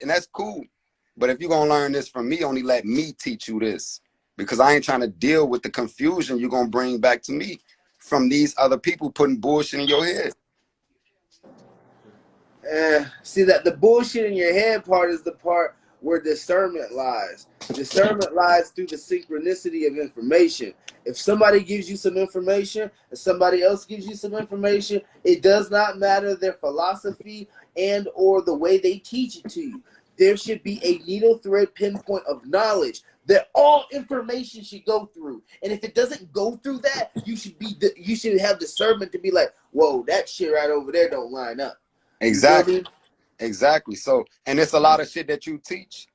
and that's cool. But if you're gonna learn this from me, only let me teach you this. Because I ain't trying to deal with the confusion you're gonna bring back to me from these other people putting bullshit in your head. See, that the bullshit in your head part is the part where discernment lies. Discernment lies through the synchronicity of information. If somebody gives you some information and somebody else gives you some information, it does not matter their philosophy and or the way they teach it to you. There should be a needle thread pinpoint of knowledge that all information should go through. And if it doesn't go through that, you should have discernment to be like, whoa, that shit right over there don't line up. Exactly. Exactly. So, and it's a lot of shit that you teach,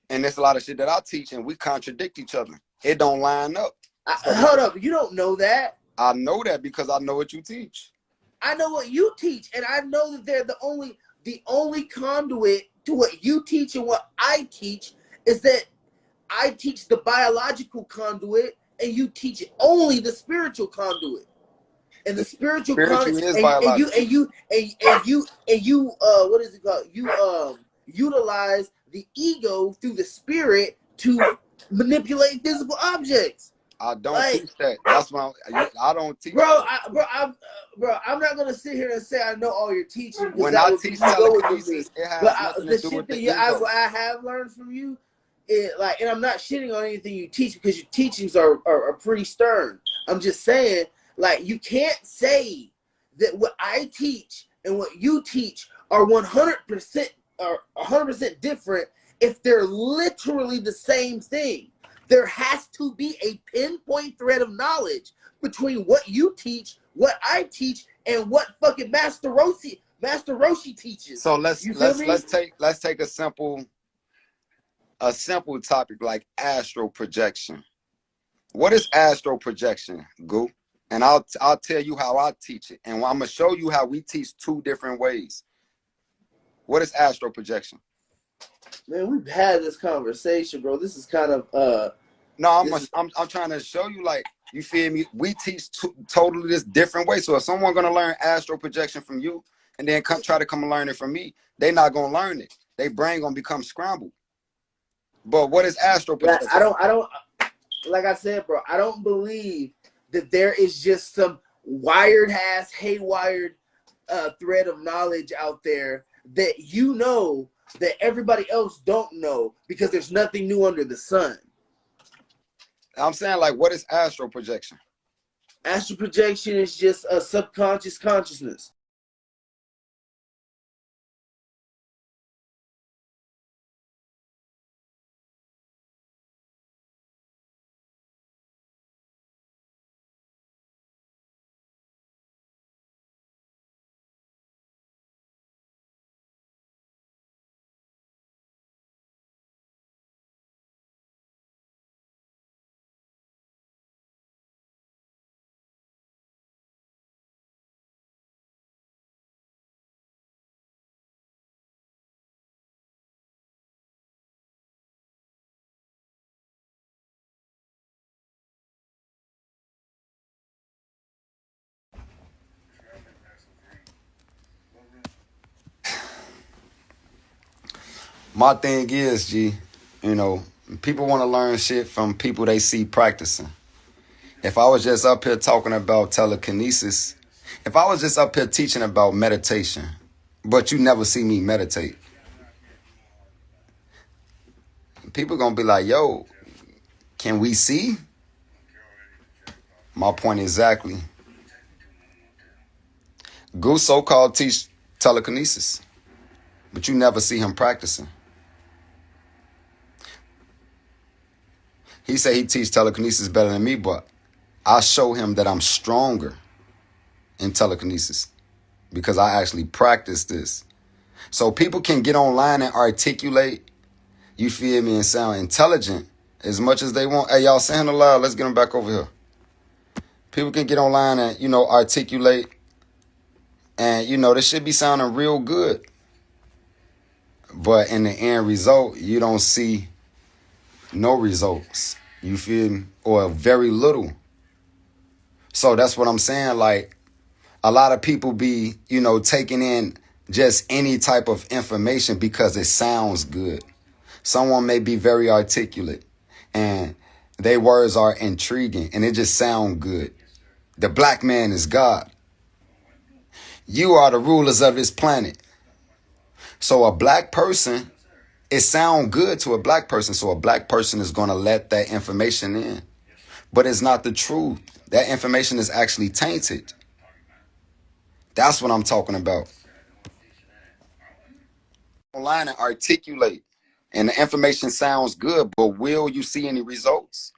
and it's a lot of shit that I teach, and we contradict each other. It don't line up. Hold up, you don't know that. I know that because I know what you teach. I know what you teach, and I know that they're the only conduit to what you teach and what I teach is that I teach the biological conduit, and you teach only the spiritual conduit. And the spiritual conduit, is biological. and you what is it called? You utilize the ego through the spirit to manipulate physical objects. I don't teach that. That's why I don't teach. I'm not gonna sit here and say I know all your teaching. When I teach telekinesis, it has nothing to do with the ego. I have learned from you, and I'm not shitting on anything you teach because your teachings are pretty stern. I'm just saying, like, you can't say that what I teach and what you teach are 100% different if they're literally the same thing. There has to be a pinpoint thread of knowledge between what you teach, what I teach, and what fucking Master Roshi teaches. So let's take a simple topic like astral projection. What is astral projection, Goo? And I'll tell you how I teach it, and I'm gonna show you how we teach two different ways. What is astral projection? Man, we've had this conversation, bro. This is kind of No, I'm trying to show you, like, you feel me? We teach totally this different way. So if someone gonna learn astral projection from you and then try to come and learn it from me, they not gonna learn it. Their brain gonna become scrambled. But what is astral projection? I don't like I said, bro, I don't believe that there is just some haywired thread of knowledge out there that you know that everybody else don't know because there's nothing new under the sun. I'm saying, like, what is astral projection? Astral projection is just a subconscious consciousness. My thing is, G, you know, people want to learn shit from people they see practicing. If I was just up here talking about telekinesis, if I was just up here teaching about meditation, but you never see me meditate, people gonna be like, yo, can we see? My point exactly. Goose so-called teach telekinesis, but you never see him practicing. He say he teach telekinesis better than me, but I show him that I'm stronger in telekinesis because I actually practice this. So people can get online and articulate, you feel me, and sound intelligent as much as they want. Hey, y'all saying aloud, let's get them back over here. People can get online and, you know, articulate, and, you know, this should be sounding real good. But in the end result, you don't see no results. You feel me? Or very little. So that's what I'm saying. Like, a lot of people be, you know, taking in just any type of information because it sounds good. Someone may be very articulate and their words are intriguing and it just sounds good. The black man is God. You are the rulers of this planet. So a black person, it sounds good to a black person. So a black person is going to let that information in. But it's not the truth. That information is actually tainted. That's what I'm talking about. Online and articulate. And the information sounds good, but will you see any results?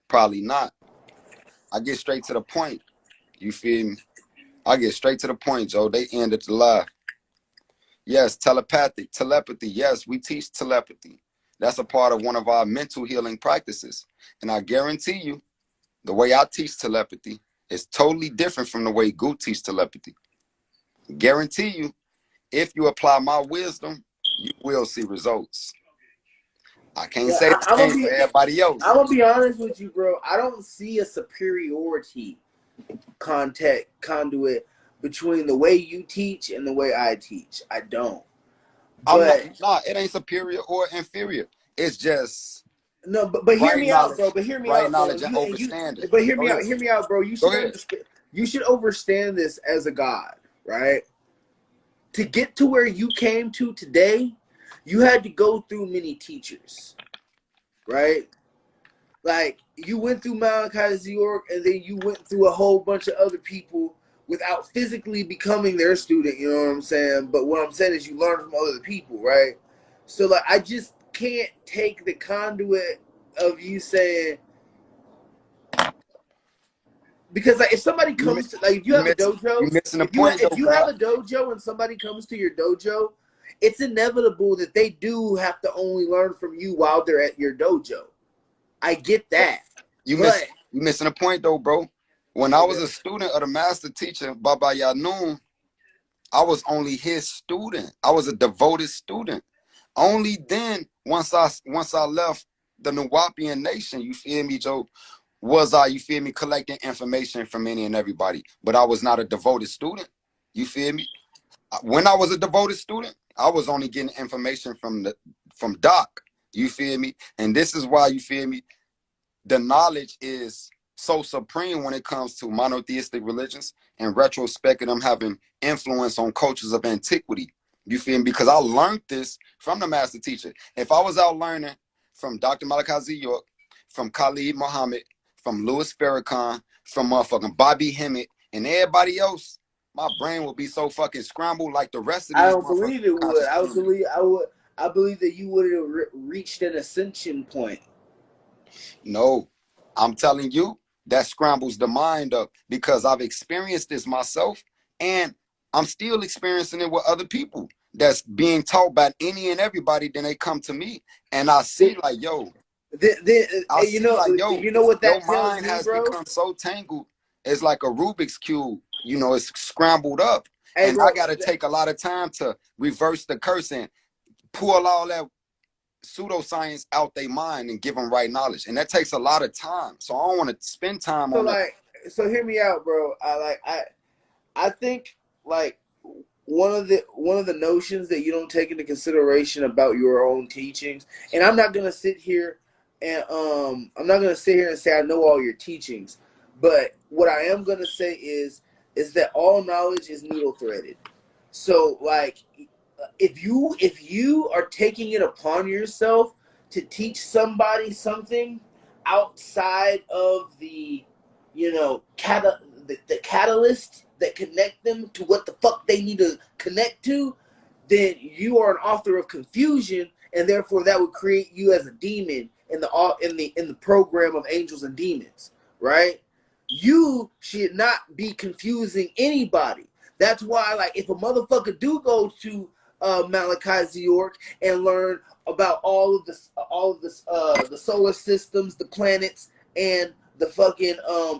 Probably not. I get straight to the point. You feel me? I get straight to the point, Joe. They ended the live. Yes, telepathy. Yes, we teach telepathy. That's a part of one of our mental healing practices. And I guarantee you, the way I teach telepathy is totally different from the way Gu teach telepathy. Guarantee you, if you apply my wisdom, you will see results. I can't Yeah, say the same for everybody else. I'm gonna be honest with you, bro. I don't see a superiority conduit between the way you teach and the way I teach. I don't. I'm But not, it ain't superior or inferior. It's just no, but hear right me out, bro. knowledge, But hear me right out, bro. knowledge and overstanding. But hear Go me out. ahead. Hear me out, bro. Go ahead. You should understand this as a God, right? To get to where you came to today, you had to go through many teachers, right? Like you went through Malachi Z. York, and then you went through a whole bunch of other people without physically becoming their student. You know what I'm saying? But what I'm saying is you learn from other people, right? So like, I just can't take the conduit of you saying, because like if somebody You comes to, like, if you you have a miss you dojo, missing the point if though, you bro. have a dojo and somebody comes to your dojo, it's inevitable that they do have to only learn from you while they're at your dojo. I get that, You but miss you missing the point though, bro. When I was okay. a student of the master teacher, Baba Yanun, I was only his student. I was a devoted student. Only then, once I left the Nuwapian nation, you feel me, Joe, was I, you feel me, collecting information from any and everybody. But I was not a devoted student. You feel me? When I was a devoted student, I was only getting information from Doc. You feel me? And this is why, you feel me, the knowledge is so supreme when it comes to monotheistic religions and retrospect of them having influence on cultures of antiquity. You feel me? Because I learned this from the master teacher. If I was out learning from Dr. Malachi Z. York, from Khalid Muhammad, from Louis Farrakhan, from motherfucking Bobby Hemmett, and everybody else, my brain would be so fucking scrambled like the rest of I these don't motherfuckers believe it would. conscious community. I believe that you would have reached an ascension point. No, I'm telling you, that scrambles the mind up because I've experienced this myself and I'm still experiencing it with other people that's being taught by any and everybody. Then they come to me and I see like, yo, I see like, yo, You know what your that tells mind me, has bro? become so tangled. It's like a Rubik's Cube, it's scrambled up. Hey, And I bro. got to take a lot of time to reverse the curse and pull all that pseudoscience out their mind and give them right knowledge, and that takes a lot of time. So I don't want to spend time So on the. like, so hear me out, bro. I think like one of the notions that you don't take into consideration about your own teachings, and I'm not gonna sit here and say I know all your teachings, but what I am gonna say is that all knowledge is needle threaded. So like, if you are taking it upon yourself to teach somebody something outside of the, the catalyst that connect them to what the fuck they need to connect to, then you are an author of confusion, and therefore that would create you as a demon in the program of angels and demons, right? You should not be confusing anybody. That's why, like, if a motherfucker do go to Malachi Z. York and learn about the solar systems, the planets, and the fucking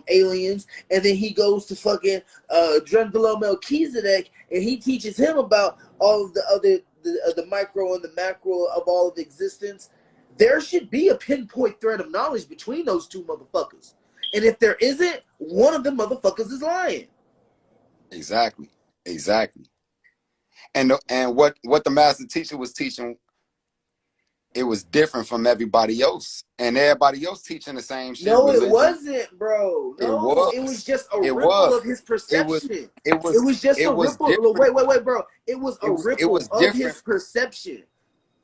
aliens, and then he goes to fucking Drunvalo Melchizedek, and he teaches him about all of the other the micro and the macro of all of existence. There should be a pinpoint thread of knowledge between those two motherfuckers, and if there isn't, one of the motherfuckers is lying. Exactly. And what the master teacher was teaching, it was different from everybody else, and everybody else teaching the same shit. No, it Religion. wasn't, bro. It No, it was was. just a It ripple was. of his It was. perception. It It was. was just It a was ripple. different. Wait, bro. It was a It ripple was of different. his perception.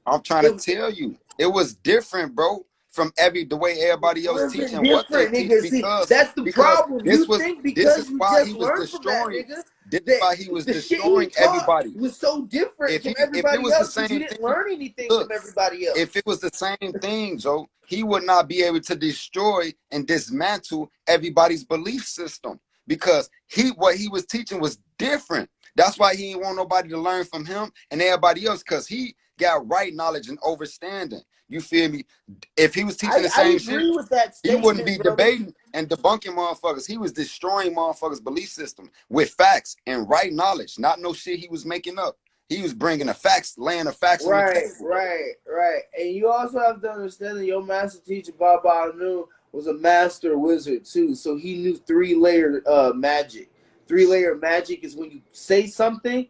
I'm trying to It tell you, it was different, bro, from the way everybody else wasn't teaching what they different, teach, nigga. See, because that's the because problem. this You was think this because is you why he just was learned from that destroying. nigga This is that why he was the shit he destroying taught everybody. was so different from If it everybody was the else because you same didn't thing, learn anything from look, everybody if else. it was the same thing, Joe, he would not be able to destroy and dismantle everybody's belief system, because what he was teaching was different. That's why he didn't want nobody to learn from him and everybody else, because he got right knowledge and understanding. You feel me? If he was teaching the I same shit, agree with that he wouldn't statement, be brother. debating and debunking motherfuckers. He was destroying motherfuckers' belief system with facts and right knowledge, not no shit he was making up. He was bringing the facts, laying the facts on the Right, table. right, right. And you also have to understand that your master teacher, Baba Anu, was a master wizard too. So he knew three-layer magic. Three-layer magic is when you say something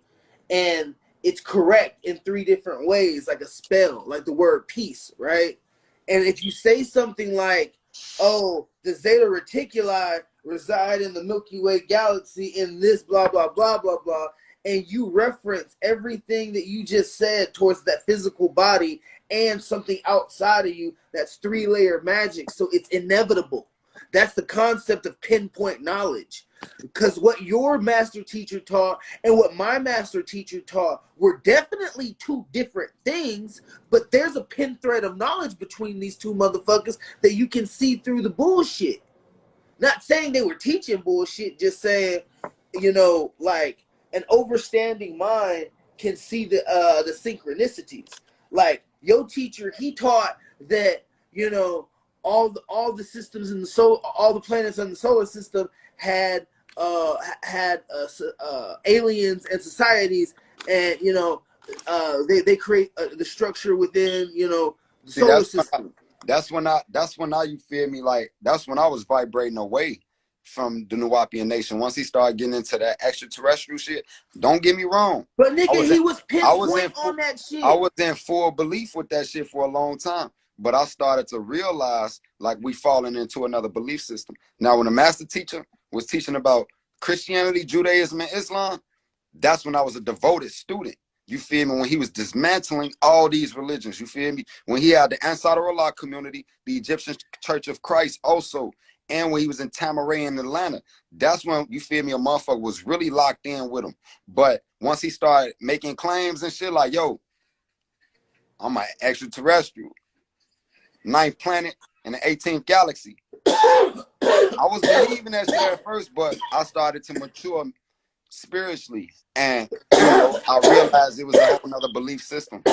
and it's correct in three different ways, like a spell, like the word peace, right? And if you say something like, oh, the Zeta Reticuli reside in the Milky Way galaxy in this blah, blah, blah, blah, blah, and you reference everything that you just said towards that physical body and something outside of you, that's three-layer magic. So it's inevitable. That's the concept of pinpoint knowledge. Because what your master teacher taught and what my master teacher taught were definitely two different things, but there's a pin thread of knowledge between these two motherfuckers that you can see through the bullshit. Not saying they were teaching bullshit, just saying, like an overstanding mind can see the synchronicities. Like your teacher, he taught that all the systems in the all the planets in the solar system had aliens and societies, and they create the structure within the See, solar system. that's when I, you feel me, like that's when I was vibrating away from the Nuwapian nation. Once he started getting into that extraterrestrial shit, don't get me wrong. But I nigga, was in he was I was in pinpoint full on that I shit. was in full belief with that shit for a long time. But I started to realize like we falling into another belief system. Now when the master teacher was teaching about Christianity, Judaism, and Islam, that's when I was a devoted student. You feel me? When he was dismantling all these religions, you feel me? When he had the Ansar Allah community, the Egyptian Church of Christ also, and when he was in Tamaray in Atlanta, that's when, you feel me, a motherfucker was really locked in with him. But once he started making claims and shit like, yo, I'm an extraterrestrial, ninth planet in the 18th galaxy, I was believing that shit at first, but I started to mature spiritually, and I realized it was a whole nother belief system.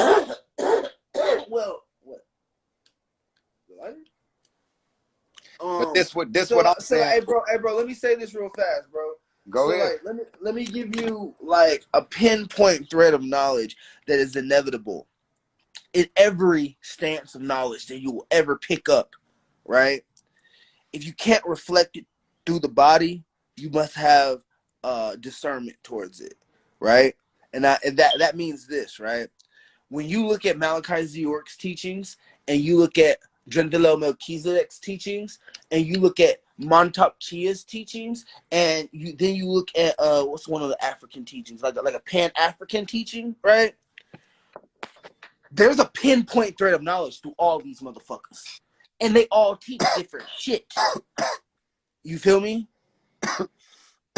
Well, what? But this So what I'm so saying. hey bro, let me say this real fast, bro. Go So ahead. like let me give you like a pinpoint thread of knowledge that is inevitable in every stance of knowledge that you will ever pick up, right? If you can't reflect it through the body, you must have discernment towards it, right? And that means this, right? When you look at Malachi Z. York's teachings and you look at Drendelo Melchizedek's teachings and you look at Montauk Chia's teachings and then you look at what's one of the African teachings, like a Pan-African teaching, right? There's a pinpoint thread of knowledge through all these motherfuckers. And they all teach different shit. You feel me?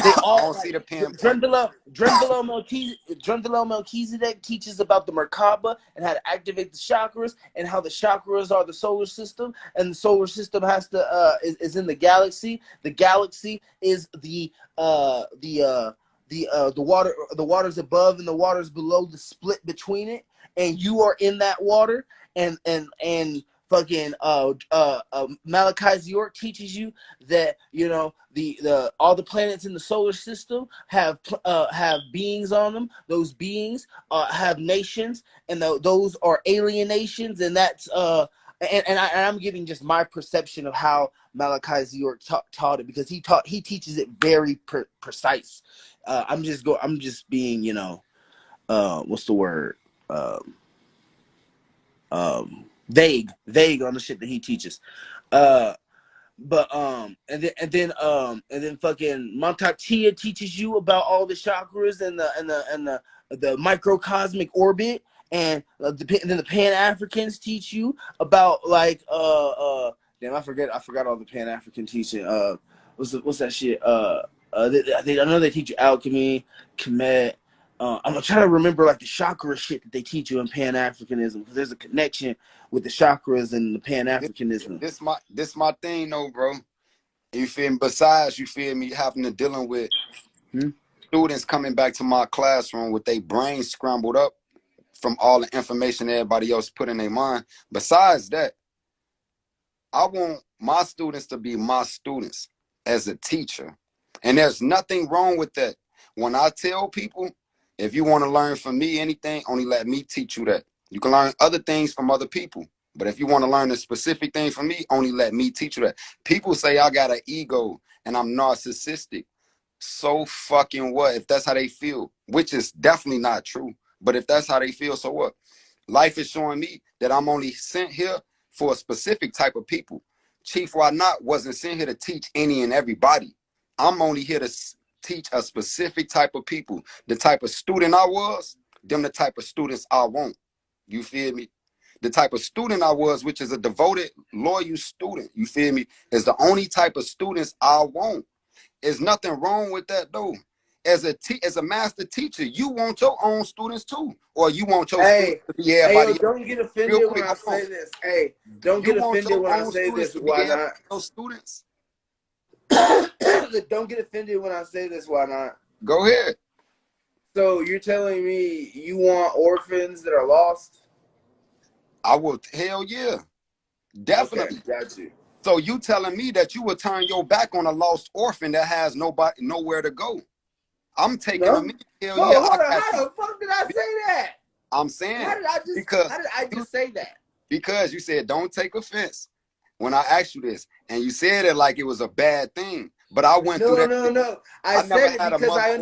They all I don't see the pinpoint. Drendelo Melchizedek teaches about the Merkaba and how to activate the chakras and how the chakras are the solar system, and the solar system has to is in the galaxy. The galaxy is the waters above and the waters below, the split between it, and you are in that water, and fucking Malachi York teaches you that the all the planets in the solar system have beings on them. Those beings have nations, and those are alien nations, and that's I'm giving just my perception of how Malachi York taught it, because he teaches it very precise. I'm just being what's the word? Vague on the shit that he teaches. But and then fucking Montauk Tia teaches you about all the chakras and the microcosmic orbit, and then the Pan Africans teach you about like damn, I forgot all the Pan African teaching. What's that shit? I know they teach you alchemy, Kemet. I'm trying to remember like the chakra shit that they teach you in Pan Africanism, because there's a connection with the chakras and the Pan Africanism. This my thing though, bro. You feel me? Besides, you feel me, having to dealing with students coming back to my classroom with their brains scrambled up from all the information everybody else put in their mind. Besides that, I want my students to be my students as a teacher. And there's nothing wrong with that. When I tell people, if you want to learn from me anything, only let me teach you that. You can learn other things from other people. But if you want to learn a specific thing from me, only let me teach you that. People say I got an ego and I'm narcissistic. So fucking what? If that's how they feel, which is definitely not true. But if that's how they feel, so what? Life is showing me that I'm only sent here for a specific type of people. Chief Ynot wasn't sent here to teach any and everybody. I'm only here to teach a specific type of people. The type of student I was, them the type of students I want. You feel me? The type of student I was, which is a devoted, loyal student, you feel me, is the only type of students I want. There's nothing wrong with that, though. As a master teacher, you want your own students too, or you want your students to be everybody. Hey, don't get offended when I say this. Hey, don't get offended when I say this. Why not? Those students. Don't get offended when I say this. Why not? Go ahead. So you're telling me you want orphans that are lost? I will. Hell yeah, definitely. Okay, got you. So you telling me that you would turn your back on a lost orphan that has nowhere to go? I'm taking them. Hell yeah. Hold on. How the fuck did I say that? I'm saying. How did I just say that? Because you said don't take offense when I asked you this, and you said it like it was a bad thing. But I went through that. No. I said it because I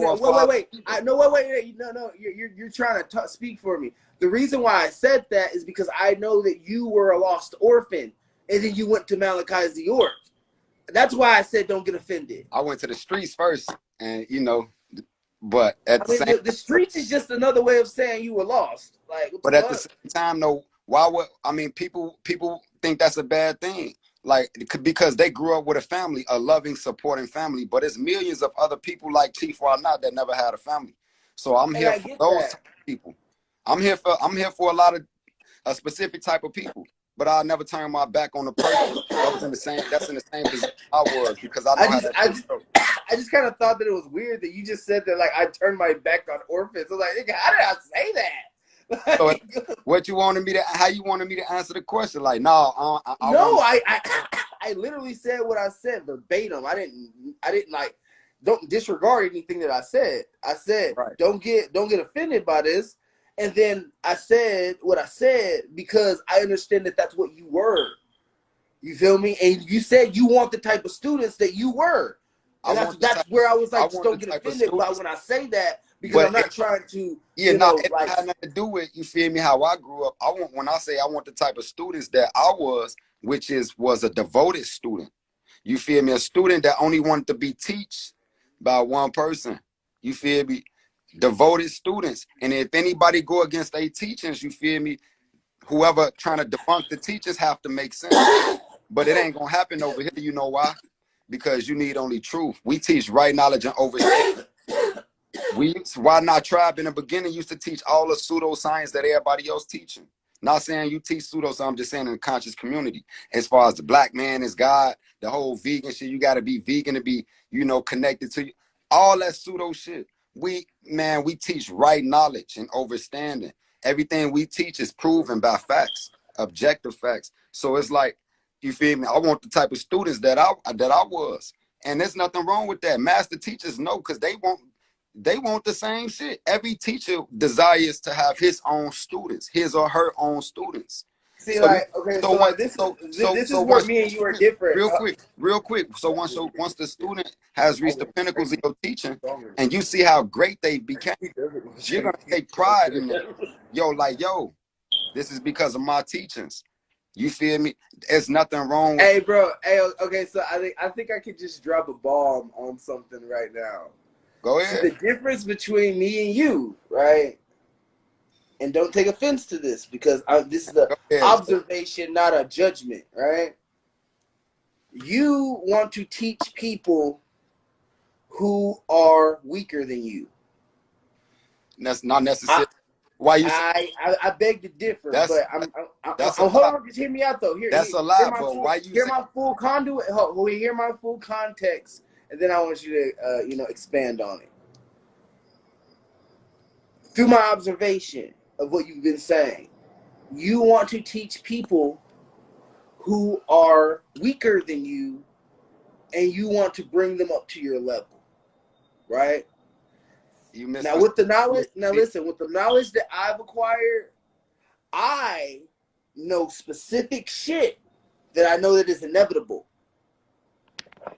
wait. No. You're trying to speak for me. The reason why I said that is because I know that you were a lost orphan, and then you went to Malachi's the York. That's why I said don't get offended. I went to the streets first, and but at the streets is just another way of saying you were lost. Like, but at the same time, though, people think that's a bad thing. Like, because they grew up with a family, a loving, supporting family. But it's millions of other people like Chief Ynot that never had a family. So I'm here for those people. I'm here for a specific type of people. But I'll never turn my back on the person that's in the same position I was, because I know I just kind of thought that it was weird that you just said that, like, I turned my back on orphans. I was like, how did I say that? So how you wanted me to answer the question? Like, no, I literally said what I said verbatim. I didn't like, don't disregard anything that I said. I said, right, don't get offended by this. And then I said what I said because I understand that that's what you were. You feel me? And you said you want the type of students that you were. And that's where I was like, just don't get offended by when I say that, because I'm not trying to, it had nothing to do with, you feel me, how I grew up. When I say I want the type of students that I was, which was a devoted student. You feel me? A student that only wanted to be taught by one person. You feel me? Devoted students. And if anybody go against their teachings, you feel me, whoever trying to debunk the teachers have to make sense. But it ain't gonna happen over here. You know why? Because you need only truth. We teach right knowledge and overstanding. Ynot Tribe in the beginning used to teach all the pseudoscience that everybody else teaching. Not saying you teach pseudoscience, I'm just saying in the conscious community. As far as the black man is God, the whole vegan shit, you gotta be vegan to be, connected to you. All that pseudo shit. We teach right knowledge and overstanding. Everything we teach is proven by facts, objective facts. So it's like, you feel me? I want the type of students that I was. And there's nothing wrong with that. Master teachers know, because they want the same shit. Every teacher desires to have his own students, his or her own students. See, like, okay, so like this is where once me and you are different. real quick. So once the student has reached the pinnacles of your teaching, and you see how great they became, you're gonna take pride in that. Yo, this is because of my teachings. You feel me? There's nothing wrong with. Hey, bro. Hey, okay. So I think I could just drop a bomb on something right now. Go See, ahead. the difference between me and you, right? And don't take offense to this because this is an observation, not a judgment, right? You want to teach people who are weaker than you. That's not necessary. Why you? I beg to differ, but I'm hold on. Just hear me out though. That's a lot, but why you hear my full conduit? Hear my full context, and then I want you to expand on it. Through my observation of what you've been saying, you want to teach people who are weaker than you, and you want to bring them up to your level, right? Now with the knowledge, with the knowledge that I've acquired, I know specific shit that I know that is inevitable.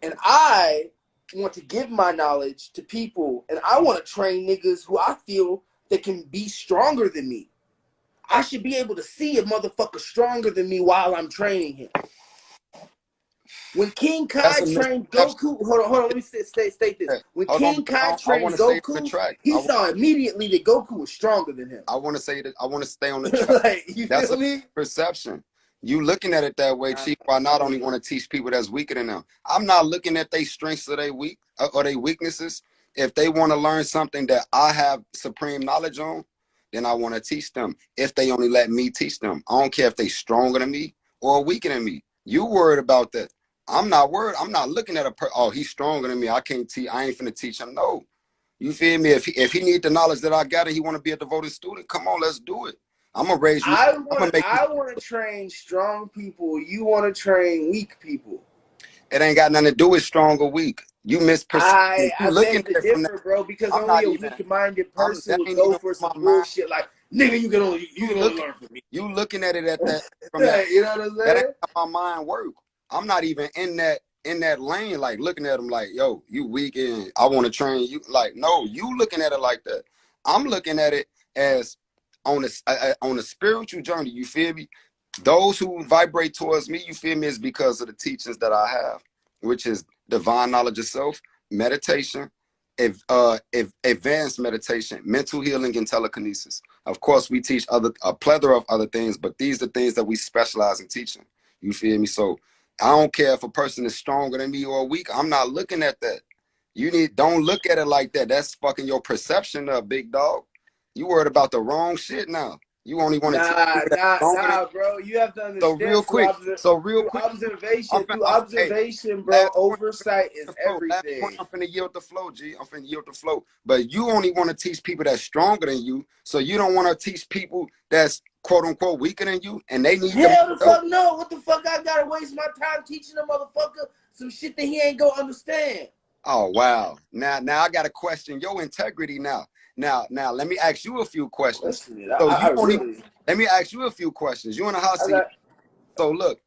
And I want to give my knowledge to people, and I want to train niggas who I feel that can be stronger than me. I should be able to see a motherfucker stronger than me while I'm training him. When King Kai trained Goku, hold on, let me state this. When King Kai trained Goku, he saw immediately that Goku was stronger than him. I want to say that. I want to stay on the track. Like, you feel me? Perception. You looking at it that way, Chief. I not only want to teach people that's weaker than them. I'm not looking at their strengths or their weaknesses. If they want to learn something that I have supreme knowledge on, then I want to teach them. If they only let me teach them, I don't care if they stronger than me or weaker than me. You worried about that? I'm not worried. I'm not looking at he's stronger than me. I can't teach. I ain't finna teach him. No, you feel me? If he need the knowledge that I got and he want to be a devoted student, come on, let's do it. I'm gonna raise you. I want to train strong people. You want to train weak people. It ain't got nothing to do with strong or weak. You misperceive. I beg to differ, bro, because only a weak-minded person would go for some bullshit like, nigga, you can only learn from me. You looking at it at that from that. You know what I'm saying? That ain't how my mind work. I'm not even in that lane, like looking at them like, yo, you weak and I want to train you. Like, no, you looking at it like that. I'm looking at it as on a spiritual journey. You feel me? Those who vibrate towards me, you feel me, is because of the teachings that I have, which is divine knowledge of self, meditation, advanced meditation, mental healing, and telekinesis. Of course, we teach a plethora of other things, but these are things that we specialize in teaching. You feel me? So I don't care if a person is stronger than me or weak. I'm not looking at that. Don't look at it like that. That's fucking your perception of big dog. You worried about the wrong shit now. You only want to nah, bro. You have to understand. So real quick. Observation, bro. Oversight is everything. I'm finna yield the flow, G. I'm finna yield the flow. But you only want to teach people that's stronger than you. So you don't want to teach people that's quote unquote weaker than you, and they need. Hell the fuck no! What the fuck? I gotta waste my time teaching a motherfucker some shit that he ain't gonna understand. Oh wow! Now I gotta question your integrity now. Now, let me ask you a few questions. Let me ask you a few questions. You in a hot seat. So look,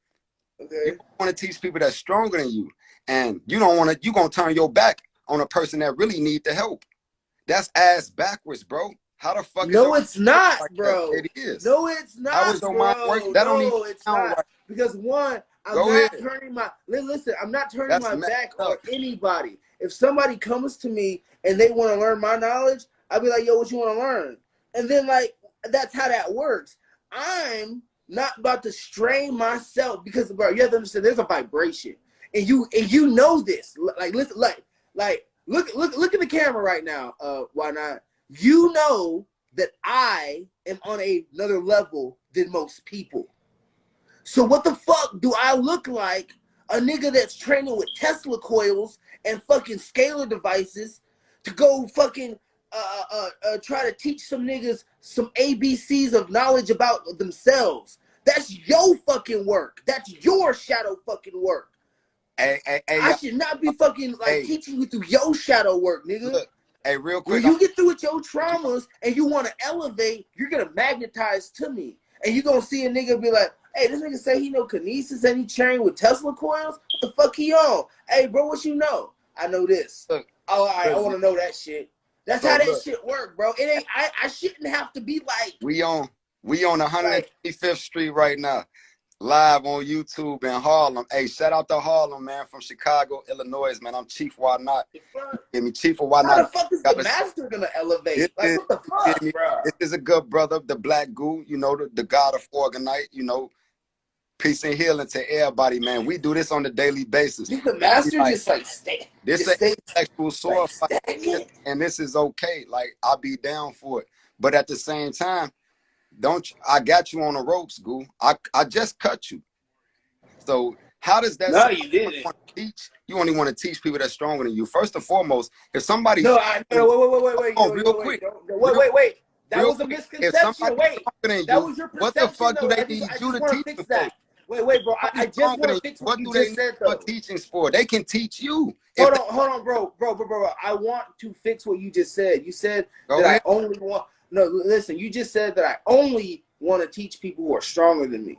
you want to teach people that's stronger than you, and you don't want to. You gonna turn your back on a person that really need the help. That's ass backwards, bro. How the fuck? No, it's not, bro. It is. No, it's not, How is your mind working? That don't even sound right. Because one, I'm not turning my back on anybody. If somebody comes to me and they want to learn my knowledge, I'll be like, yo, what you want to learn? And then, like, that's how that works. I'm not about to strain myself because, bro, you have to understand there's a vibration. And you know this. Like, listen, like look at the camera right now. Why not? You know that I am on another level than most people. So what the fuck do I look like? A nigga that's training with Tesla coils and fucking scalar devices to go fucking try to teach some niggas some ABCs of knowledge about themselves. That's your fucking work. That's your shadow fucking work. I should not be fucking teaching you through your shadow work, nigga. Look, real quick. When you get through with your traumas and you want to elevate, you're gonna magnetize to me. And you're gonna see a nigga be like, Hey, this nigga say he know kinesis and he trained with Tesla coils. What the fuck he on? Hey, bro, what you know? I know this. Look, Oh, all right, I want to know that shit. That's so how that look, shit work, bro. It ain't. I shouldn't have to be like we on 125th like. Street right now, live on YouTube in Harlem. Hey, shout out to Harlem, man, from Chicago, Illinois, man. I'm Chief Why Not. Give me Chief or Why How Not. the fuck is the master gonna elevate? Like, what the fuck, bro? This is a good brother, the Black Goo, you know, the god of Organite, you know. Peace and healing to everybody, man. We do this on a daily basis. The master Like, just like stay. this Just is stay intellectual sword fight, stagnant. and this is okay. Like, I'll be down for it. But at the same time, I got you on the ropes, Goo. I just cut you. So how does that No, sound? you didn't. You only want to teach people that's stronger than you. First and foremost, if somebody's No, wait, real quick. wait. That was a Quick. If misconception. somebody's Wait, stronger than that you, was your what the perception, fuck do though. they I need you just to want to teach fix them for? that. Wait, bro. I Somebody's just stronger want than to you. fix What what you do they just need said, for though. teachings for? They can teach you. Hold on, bro. I want to fix what you just said. You said Go that I ahead. only want. No, listen. You just said that I only want to teach people who are stronger than me.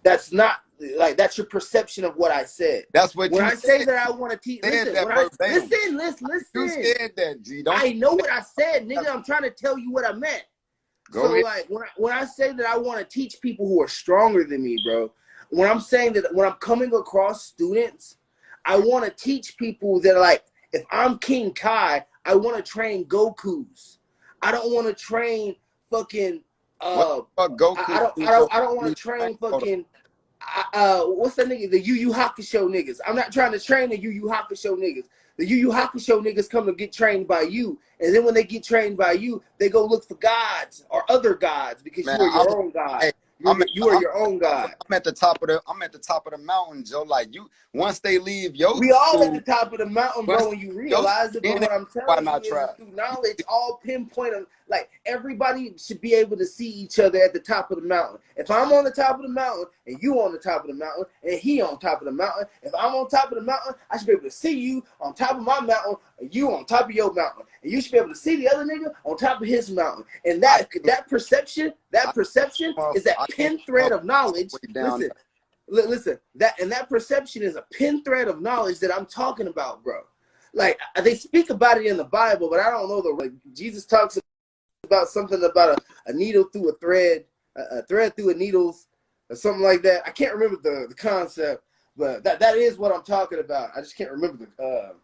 That's not like that's your perception of what I said. That's what When you I say that I want to teach, said. listen. That When I verbatim. listen. You said that, G. Don't I know what I said, nigga. I'm trying to tell you what I meant. go So ahead. like when I say that I want to teach people who are stronger than me, bro. When I'm saying that when I'm coming across students, I want to teach people that like if I'm King Kai, I want to train Gokus. I don't want to train fucking What the fuck Goku? I don't want to train fucking what's that nigga? The Yu Yu Hakusho niggas. I'm not trying to train the Yu Yu Hakusho niggas. The Yu Yu Hakusho niggas come to get trained by you, and then when they get trained by you, they go look for gods or other gods because Man, you are your own god. hey, You are your own god. I'm at the top of the mountain, Joe. Like you, once they leave your We all at school, the top of the mountain, once bro, when you your realize it. But then what I'm why telling you not is try? through knowledge, all pinpoint of like everybody should be able to see each other at the top of the mountain. If I'm on the top of the mountain and you on the top of the mountain and he on top of the mountain, if I'm on top of the mountain, I should be able to see you on top of my mountain and you on top of your mountain. And you should be able to see the other nigga on top of his mountain. And that perception is that pin thread of knowledge. Listen, that perception is a pin thread of knowledge that I'm talking about, bro. Like they speak about it in the Bible, but I don't know like Jesus talks about something about a needle through a thread through a needles or something like that. I can't remember the concept, but that is what I'm talking about. I just can't remember the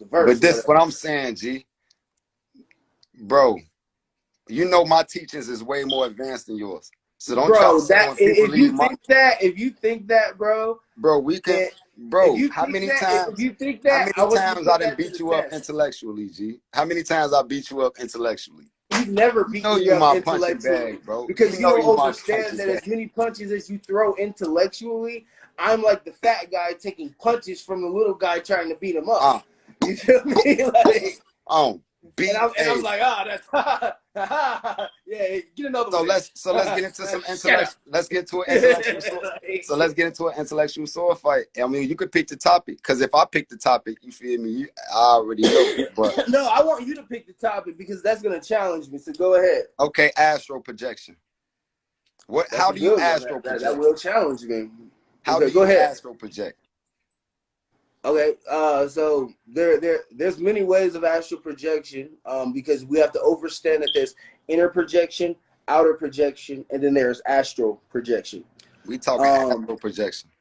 verse. But this is what I'm saying, G. Bro, you know my teachings is way more advanced than yours. So don't try to say when people leave my if you think that, bro, we can, if how many you think times I want you to I put done that to beat the you up test. intellectually, G? How many times I beat you up intellectually? You've never You beat know me you up my punching intellectually bag, bro. because you know don't you my understand punching that bag. as many punches as you throw intellectually, I'm like the fat guy taking punches from the little guy trying to beat him up. You feel me? Like, beat. And I'm like, that's yeah. Get another one. So let's get into some intellect. Let's get to an intellectual sword. So let's get into an intellectual sword fight. I mean, you could pick the topic because if I pick the topic, you feel me? I already know. But no, I want you to pick the topic because that's gonna challenge me. So go ahead. Okay, astral projection. How do you astral project? That will challenge me. How do you astral project? Okay, so there's many ways of astral projection because we have to understand that there's inner projection, outer projection, and then there's astral projection. We talking astral projection.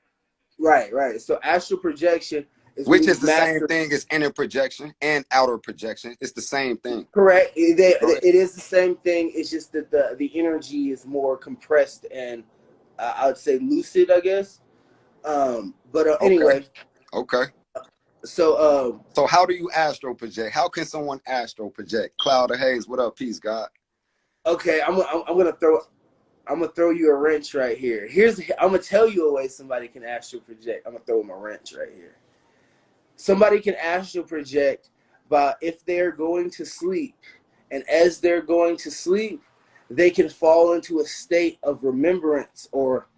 Right. So astral projection is which is the same thing as inner projection and outer projection. It's the same thing. Correct. It is the same thing. It's just that the energy is more compressed and I would say lucid, I guess. Anyway. Okay. So how do you astral project? How can someone astral project? Cloud of Haze, what up? Peace, God. Okay, I'm gonna throw you a wrench right here. I'm gonna tell you a way somebody can astral project. I'm gonna throw them a wrench right here. Somebody can astral project by if they're going to sleep, and as they're going to sleep, they can fall into a state of remembrance or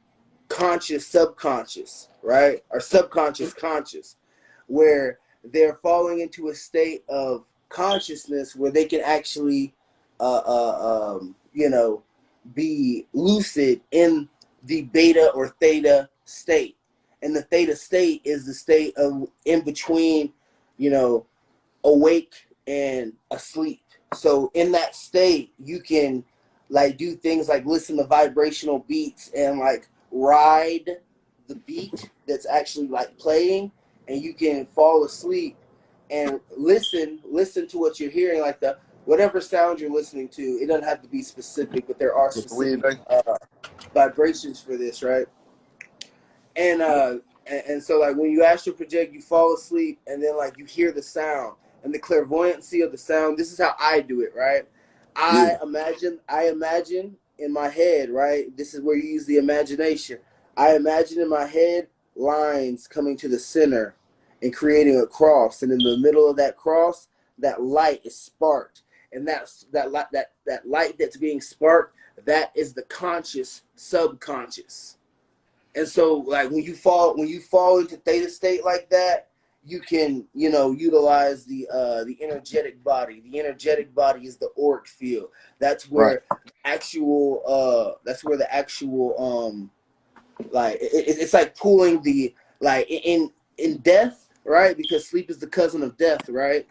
conscious subconscious, right? Or subconscious conscious, where they're falling into a state of consciousness where they can actually, be lucid in the beta or theta state. And the theta state is the state of in between, you know, awake and asleep. So in that state, you can like do things like listen to vibrational beats and like ride the beat that's actually like playing, and you can fall asleep and listen to what you're hearing, like the whatever sound you're listening to. It doesn't have to be specific, but there are Mr. Weed specific Day? vibrations for this, right? And so like when you astral project, you fall asleep, and then like you hear the sound and the clairvoyancy of the sound. This is how I do it, right? Yeah. I imagine in my head, right? This is where you use the imagination. I imagine in my head lines coming to the center and creating a cross, and in the middle of that cross, that light is sparked, and that light that's being sparked, that is the conscious subconscious. And so like when you fall into theta state like that, you can, utilize the energetic body. The energetic body is the auric field. That's Right. where the actual like it's like pulling the like in death, right? Because sleep is the cousin of death, right?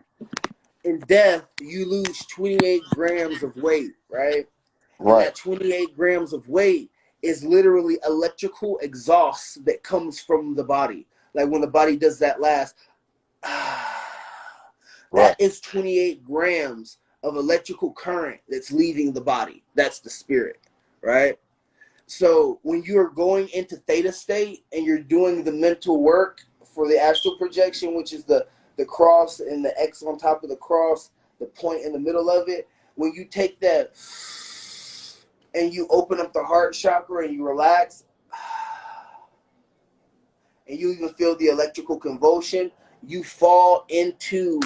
In death, you lose 28 grams of weight, right? And Right. that 28 grams of weight is literally electrical exhaust that comes from the body. Like when the body does that last, Right. that is 28 grams of electrical current that's leaving the body. That's the spirit, right? So when you're going into theta state and you're doing the mental work for the astral projection, which is the cross and the X on top of the cross, the point in the middle of it, when you take that and you open up the heart chakra and you relax, and you even feel the electrical convulsion, you fall into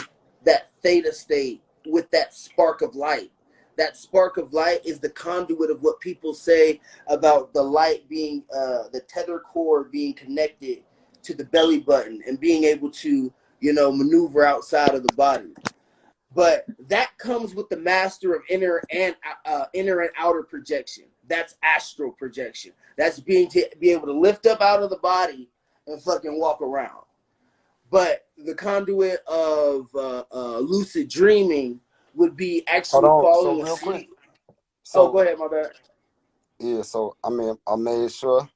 that theta state with that spark of light. That spark of light is the conduit of what people say about the light being the tether cord being connected to the belly button and being able to, maneuver outside of the body. But that comes with the master of inner and outer projection. That's astral projection. That's be able to lift up out of the body and fucking walk around. But the conduit of lucid dreaming would be Hold actually on. So falling real quick. asleep. Oh, go So ahead, my bad. yeah, so I mean I made sure,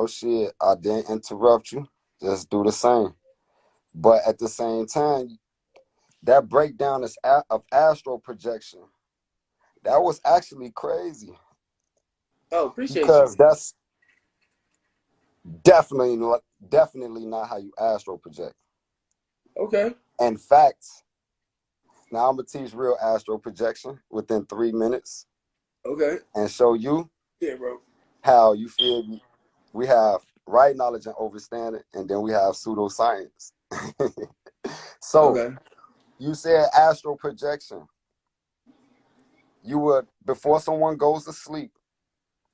shit, I didn't interrupt you. Just do the same. But at the same time, that breakdown of astral projection, that was actually crazy Oh, appreciate you. because that's definitely not how you astral project. Okay. In fact, now I'm gonna teach real astral projection within 3 minutes Okay. and show you Yeah, bro. how you feel. We have right knowledge and understanding, and then we have pseudoscience. So Okay. you said astral projection. You would, before someone goes to sleep,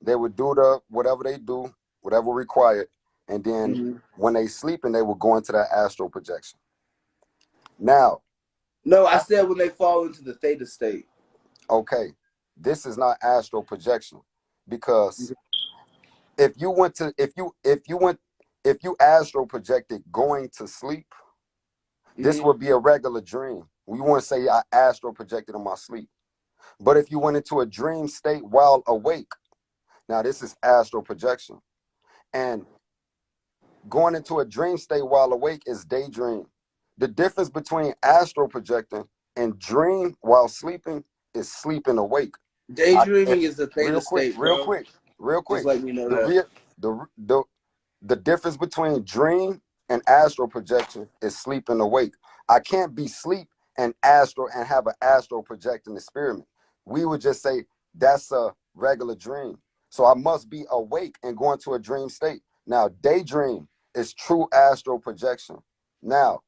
they would do the whatever they do, whatever required, and then Mm-hmm. when they sleeping, they would go into that astral projection. Now, No, I said when they fall into the theta state. okay, this is not astral projection because if you astral projected going to sleep, this Mm-hmm. would be a regular dream. We wouldn't say I astral projected in my sleep. But if you went into a dream state while awake, now this is astral projection. And going into a dream state while awake is daydream. The difference between astral projecting and dream while sleeping is sleeping awake. Daydreaming is the theta Real quick, state, real bro. quick, real Just quick. let me know The that. real the difference between dream and astral projection is sleep and awake. I can't be sleep and astral and have an astral projecting experiment. We would just say that's a regular dream. So I must be awake and go into a dream state. Now, daydream is true astral projection. Now,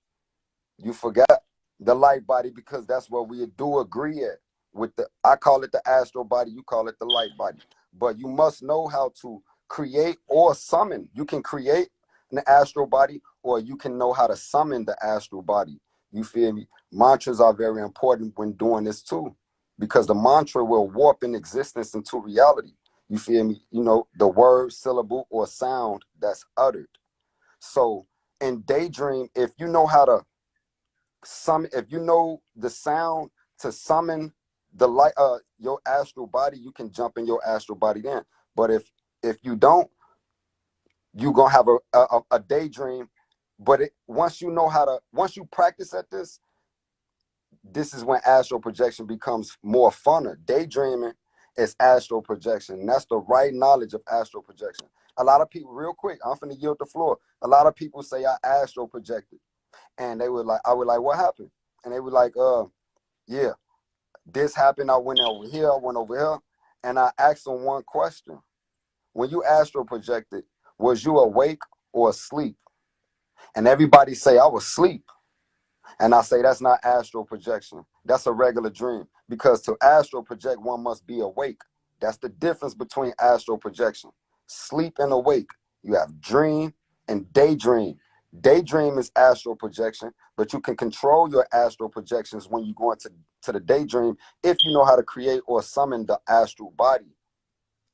you forgot the light body because that's what we do agree at. With the I call it the astral body, you call it the light body. But you must know how to create or summon. You can create an astral body or you can know how to summon the astral body. You feel me? Mantras are very important when doing this too. Because the mantra will warp in existence into reality. You feel me? You know, the word, syllable, or sound that's uttered. So in daydream, if you know how to if you know the sound to summon the light, your astral body, you can jump in your astral body then. But if you don't, you gonna have a daydream. But once you know how to, once you practice at this is when astral projection becomes more funner. Daydreaming is astral projection. And that's the right knowledge of astral projection. A lot of people, real quick, I'm finna yield the floor. A lot of people say I astral projected. And they were like, I was like, what happened? And they were like, yeah, this happened. I went over here, I went over here. And I asked them one question. When you astral projected, was you awake or asleep? And everybody say I was asleep. And I say that's not astral projection. That's a regular dream. Because to astral project, one must be awake. That's the difference between astral projection. Sleep and awake. You have dream and daydream. Daydream is astral projection, but you can control your astral projections when you go into the daydream if you know how to create or summon the astral body.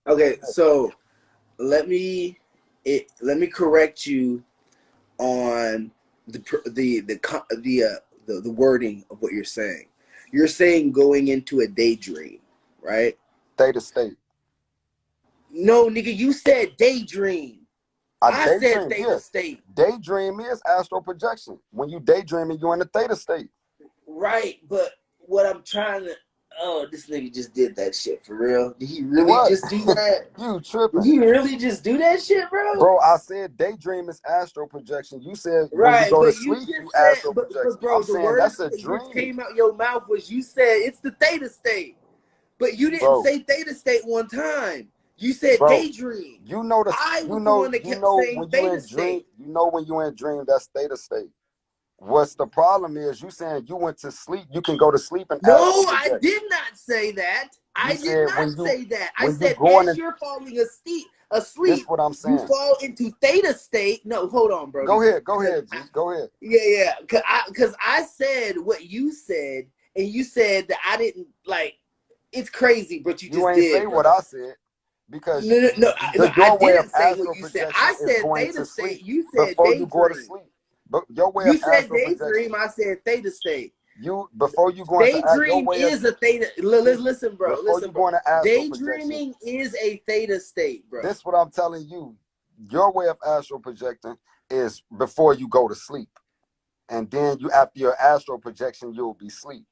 Okay, so let me correct you on the wording of what you're saying. You're saying going into a daydream, right? Theta state. No, nigga, you said daydream. I I said daydream, theta yeah. state. Daydream is astral projection. When you daydreaming, you're in the theta state. Right, but what I'm trying to this nigga just did that shit for real. Did he really What? just do that? You Did tripping. he really just do that shit, bro? Bro, I said daydream is astral projection. You said when you Right, go to but you sleep, you just astral said, but projection. bro, I'm the saying words that's a which dream. came out your mouth was you said it's the theta state, but you didn't Bro, say theta state one time. You said bro, daydream. you know the I was the one that you kept know saying when you theta in dream, state. you know when you in dream, that's theta state. What's the problem is you saying you went to sleep, you can go to sleep and No, astral I project. did not say that. You I did said not say that. I when you said going as in, you're falling this asleep, what I'm you saying. fall into theta state. No, hold on, Brody. Go Because ahead, G. Go ahead. yeah, because I said what you said, and you said that I didn't like. It's crazy, but you You just ain't say did, what bro. I said because No, no, no, no. I your way of didn't say what astral you said. projection I is said going theta to state. sleep You said before you go to daydream. sleep. But your way of You said astral projection, daydream. I said theta state. you before you go into your Daydream way of is a theta. G, Listen, bro. before Listen, you bro. go into astral projection, Daydreaming is a theta state, bro. this what I'm telling you. Your way of astral projecting is before you go to sleep, and then you after your astral projection, you'll be sleep.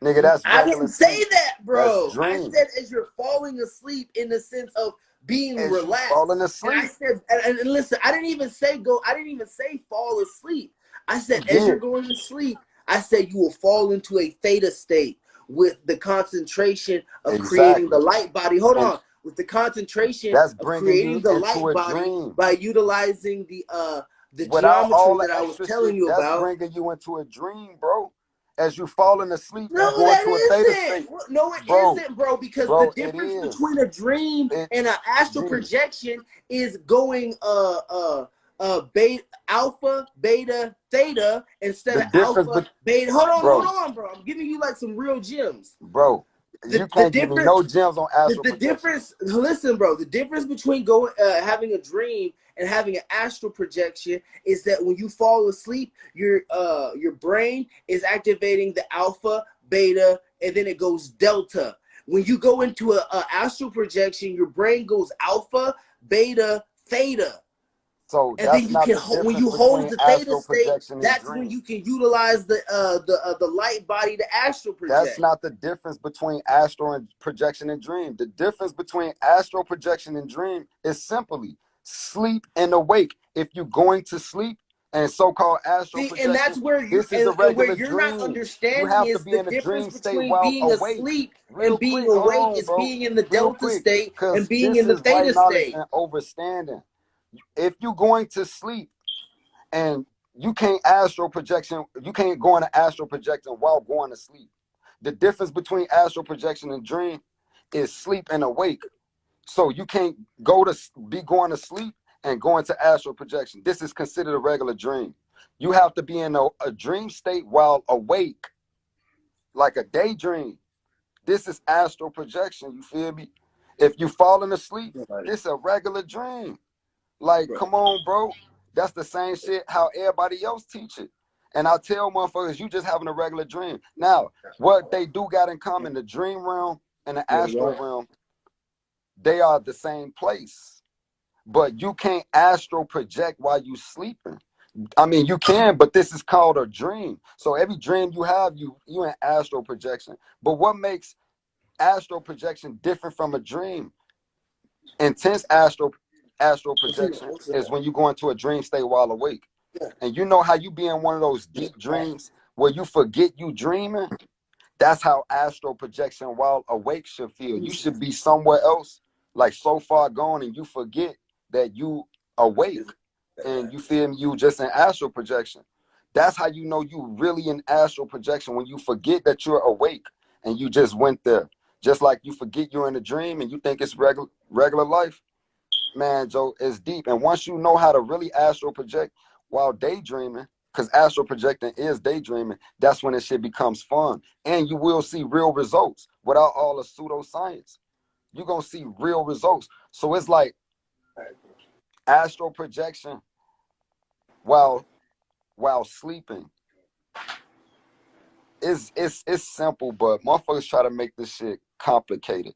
Nigga, that's I regular didn't say sleep. that, That's bro. I dream. said as you're falling asleep in the sense of being As you relaxed. falling And I asleep, said, and listen, I didn't even say go. I didn't even say fall asleep. I you said as you're did going to sleep, I said you will fall into a theta state with the concentration of creating the exactly, light body. Hold and on, with the concentration that's of bringing creating you the into light a body dream. by utilizing the Without all geometry the that I was extra telling shit, you that's about. bringing you into a dream, bro. As you falling asleep, you No, go that into a theta state, isn't. No, it bro. isn't, bro. Because the Bro, it difference is. between a dream It, and an astral G. projection is going beta, alpha, beta, theta instead The of difference, alpha, beta. Hold bro, on, bro. I'm giving you like some real gems. bro. You The can't give me difference no gems on astral the projection. difference, listen, bro, the difference between going having a dream and having an astral projection is that when you fall asleep, your brain is activating the alpha, beta, and then it goes delta. When you go into a astral projection, your brain goes alpha, beta, theta. So And then that's you not can the when difference you hold between the theta astral state, projection and that's when dream. you can utilize the light body to astral That's project. not the difference between astral and projection and dream. The difference between astral projection and dream is simply sleep and awake. If you're going to sleep and so-called astral See, and projection, that's where you this is a and where regular you're not dream. You understanding have to is be the in a difference dream state between while being awake. asleep and Real being quick, hold awake on, is bro. being in the Real delta quick, state and because being this in the is right theta knowledge state. and overstanding. If you're going to sleep and you can't astral projection, you can't go into astral projection while going to sleep. The difference between astral projection and dream is sleep and awake. So you can't go to be going to sleep and go into astral projection. This is considered a regular dream. You have to be in a dream state while awake, like a daydream. This is astral projection. You feel me? If you falling asleep, Right. this a regular dream. Like, Right. come on, bro. That's the same shit how everybody else teach it. And I tell motherfuckers, you just having a regular dream. Now, what they do got in common, the dream realm and the Yeah, go astral ahead. realm, they are the same place. But you can't astral project while you sleeping. I mean, you can, but this is called a dream. So every dream you have, you in astral projection. But what makes astral projection different from a dream? Intense astral What's in there? projection What's in is there? when you go into a dream state while awake. Yeah. And you know how you be in one of those deep dreams where you forget you dreaming? That's how astral projection while awake should feel. You should be somewhere else, like so far gone, and you forget that you awake, and you feel you just in astral projection. That's how you know you really in astral projection, when you forget that you're awake and you just went there. Just like you forget you're in a dream and you think it's regular life. Man, Joe, it's deep. And once you know how to really astral project while daydreaming, because astral projecting is daydreaming, that's when this shit becomes fun. And you will see real results without all the pseudoscience. You're gonna see real results. So it's like astral projection while sleeping. It's simple, but motherfuckers try to make this shit complicated.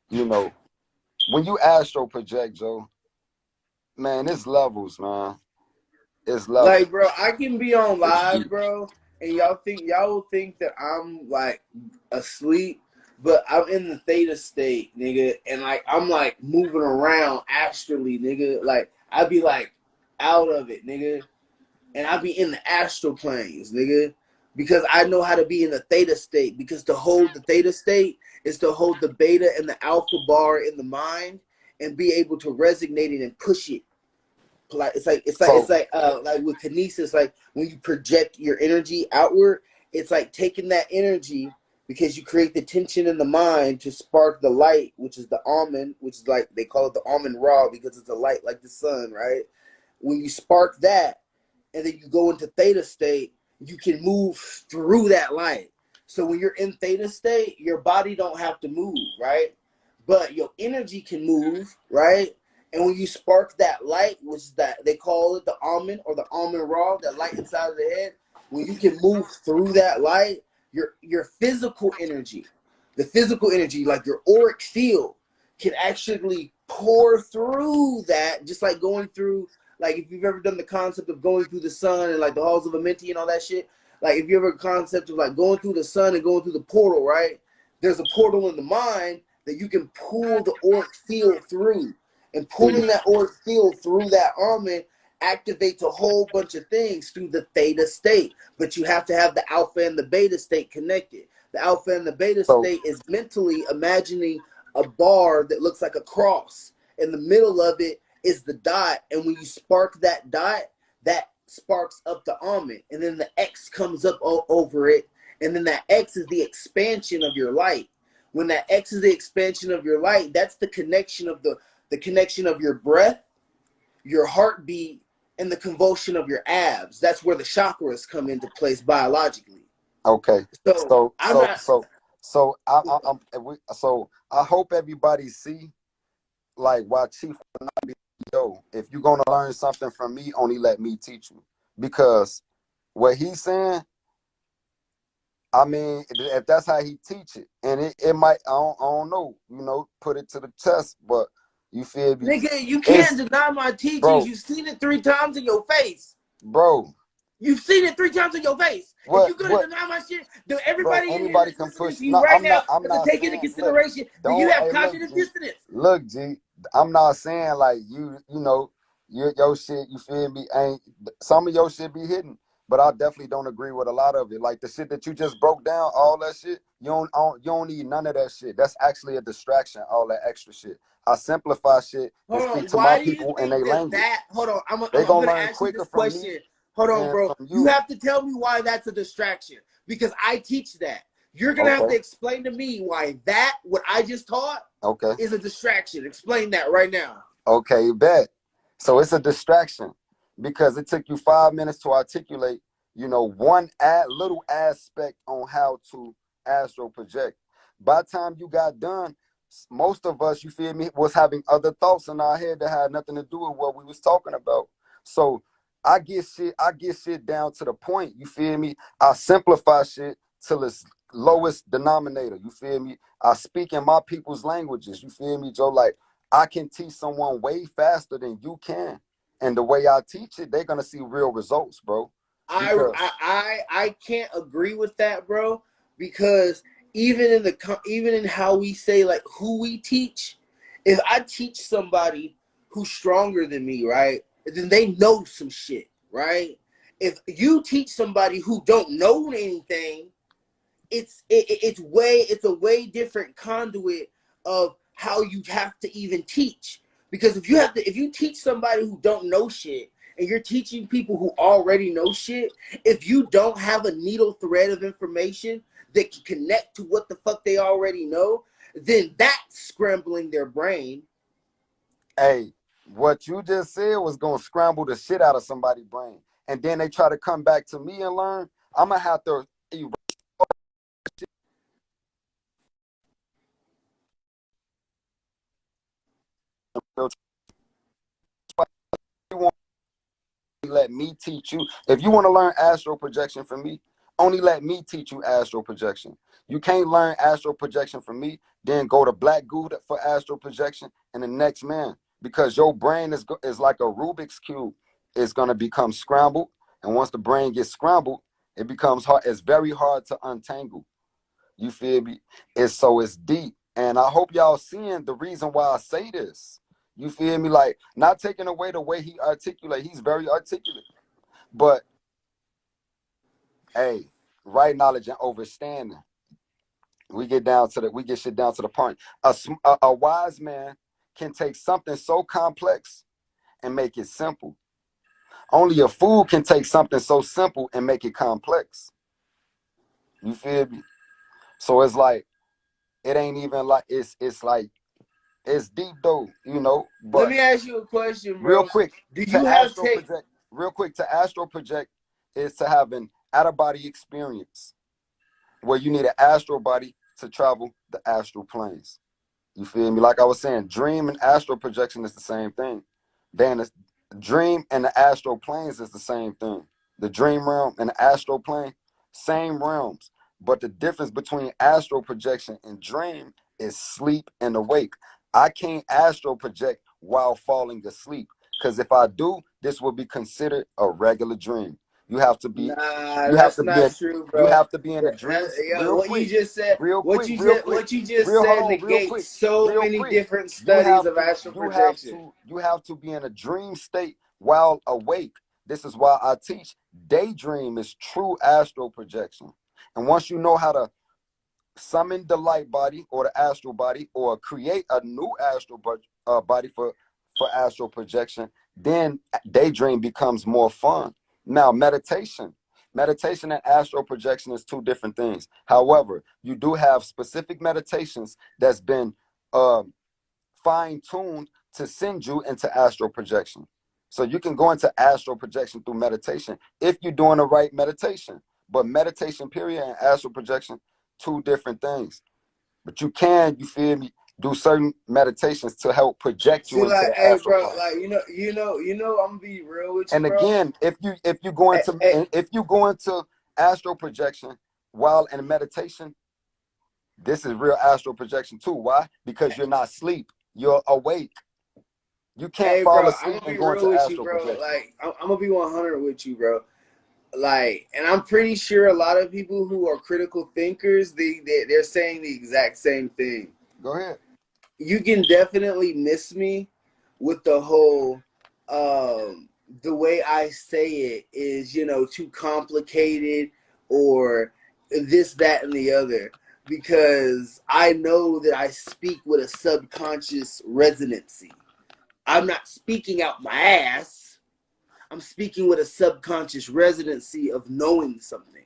You know, when you astral project, Joe, man, it's levels, man. It's levels. Like, bro, I can be on It's live, deep. bro, and y'all will think that I'm like asleep, but I'm in the theta state, nigga, and like I'm like moving around astrally, nigga. Like I be like out of it, nigga, and I be in the astral planes, nigga, because I know how to be in the theta state. Because to hold the theta state is to hold the beta and the alpha bar in the mind and be able to resonate it and push it. Like So like with kinesis, like when you project your energy outward, it's like taking that energy because you create the tension in the mind to spark the light, which is the almond, which is like they call it the almond raw because it's a light like the sun, right? When you spark that and then you go into theta state, you can move through that light. So when you're in theta state, your body don't have to move, right? But your energy can move, right? And when you spark that light, which is that they call it the almond or the almond raw, that light inside of the head, when you can move through that light, your physical energy, the physical energy, like your auric field, can actually pour through that, just like going through, like if you've ever done the concept of going through the sun and like the halls of Amenti and all that shit. Like if you ever concept of like going through the sun and going through the portal, right? There's a portal in the mind that you can pull the auric field through. And pulling that auric field through that almond activates a whole bunch of things through the theta state. But you have to have the alpha and the beta state connected. The alpha and the beta so state is mentally imagining a bar that looks like a cross. In the middle of it is the dot. And when you spark that dot, that sparks up the almond. And then the X comes up over it. And then that X is the expansion of your light. When that X is the expansion of your light, that's the connection of the connection of your breath, your heartbeat, and the convulsion of your abs. That's where the chakras come into place biologically. okay. So So I'm so not. so so so I hope everybody see, like, why Chief will not be, yo, if you're gonna learn something from me, only let me teach you. Because what he's saying, I mean, if that's how he teach it, and it might, I don't know, put it to the test, but you feel me? Nigga, you can't It's, deny my teachings. bro, You've seen it 3 times in your face. bro, You've seen it 3 times in your face. If what, you're gonna what, deny my shit, then bro, everybody in here anybody that's can listening push. to you No, right now I'm has to not take into saying, look, consideration that you don't, have hey, look, cognitive G, dissonance. look, G, I'm not saying like your shit, you feel me, ain't, some of your shit be hidden, but I definitely don't agree with a lot of it. Like the shit that you just broke down, all that shit, you don't need none of that shit. That's actually a distraction, all that extra shit. I simplify shit and Hold speak on. to my Why do you people in their think language. that? Hold on. They I'm gonna gonna learn ask you quicker this from me question. Hold on, than bro. from You you. have to tell me why that's a distraction because I teach that. You're gonna have Okay, to explain to me why that what I just taught okay, is a distraction. Explain that right now. okay, bet. So it's a distraction because it took you 5 minutes to articulate, one little aspect on how to astral project. By the time you got done, most of us, you feel me, was having other thoughts in our head that had nothing to do with what we was talking about. So I get shit down to the point, you feel me? I simplify shit till its lowest denominator, you feel me? I speak in my people's languages, you feel me, Joe? Like, I can teach someone way faster than you can. And the way I teach it, they're gonna see real results, bro. Because I can't agree with that, bro, because even in how we say like who we teach, if I teach somebody who's stronger than me, right, then they know some shit, right? If you teach somebody who don't know anything, it's a way different conduit of how you have to even teach. Because if you teach somebody who don't know shit and you're teaching people who already know shit, if you don't have a needle thread of information that can connect to what the fuck they already know, then that's scrambling their brain. hey, what you just said was gonna scramble the shit out of somebody's brain. And then they try to come back to me and learn. I'm gonna have to erase let me teach you. If you want to learn astral projection from me, only let me teach you astral projection. You can't learn astral projection from me, then go to Black Gouda for astral projection and the next man, because your brain is like a Rubik's cube. It's gonna become scrambled, and once the brain gets scrambled, it becomes hard. It's very hard to untangle. You feel me? It's deep, and I hope y'all seeing the reason why I say this. You feel me? Like, not taking away the way he articulate. He's very articulate. But hey, right knowledge and understanding. We get shit down to the point. A wise man can take something so complex and make it simple. Only a fool can take something so simple and make it complex. You feel me? So it's like, it ain't even like, it's like, it's deep though, you know. Let But me ask you a question, real bro. quick, Do you to have astral take project, is to have an out of body experience where you need an astral body to travel the astral planes. You feel me? Like I was saying, dream and astral projection is the same thing. Then the dream and the astral planes is the same thing. The dream realm and the astral plane, same realms. But the difference between astral projection and dream is sleep and awake. I can't astral project while falling asleep, because if I do, this will be considered a regular dream. You have to be, Nah, you have that's to be not in, true, you bro. have to be in a dream. Yo, what you just said, Real quick, what you just hold said on, negates so real many quick. different You studies have of to, astral projection. you have to be in a dream state while awake. This is why I teach daydream is true astral projection. And once you know how to summon the light body or the astral body, or create a new astral body for astral projection, then daydream becomes more fun. Now, meditation and astral projection is two different things. However, you do have specific meditations that's been uh, fine-tuned to send you into astral projection. So you can go into astral projection through meditation if you're doing the right meditation. But meditation period and astral projection, two different things. But you can, you feel me, do certain meditations to help project you See, into like, the hey, astral bro, plane. like, I'm gonna be real with you, And bro. again, if you go Hey, into hey, if you go into astral projection while in meditation, this is real astral projection too. Why? Because you're not asleep. You're awake. You can't hey, fall bro, I'm asleep gonna and be go real into with you, astral bro. projection. Like, I'm gonna be 100 with you, bro. Like, and I'm pretty sure a lot of people who are critical thinkers, they're saying the exact same thing. Go ahead. You can definitely miss me with the whole um the way I say it is, too complicated, or this, that, and the other, because I know that I speak with a subconscious resonancy. I'm not speaking out my ass. I'm speaking with a subconscious resonancy of knowing something.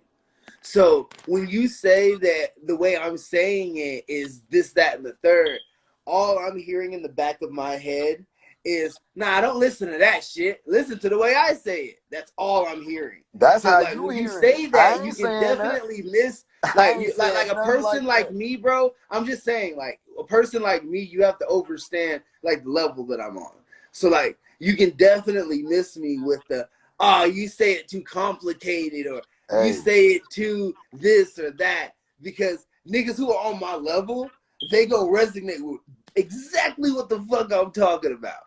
So when you say that the way I'm saying it is this, that, and the third, all I'm hearing in the back of my head is, nah, don't listen to that shit. Listen to the way I say it. That's all I'm hearing. That's So how like you when you hearing it. say I that, you ain't can saying that. definitely miss, I like ain't like saying like a nothing person like like that. me, bro. I'm just saying, like, a person like me, you have to understand like the level that I'm on. So like you can definitely miss me with the you say it too complicated or you Hey, say it too this or that because niggas who are on my level, they go resonate with exactly what the fuck I'm talking about.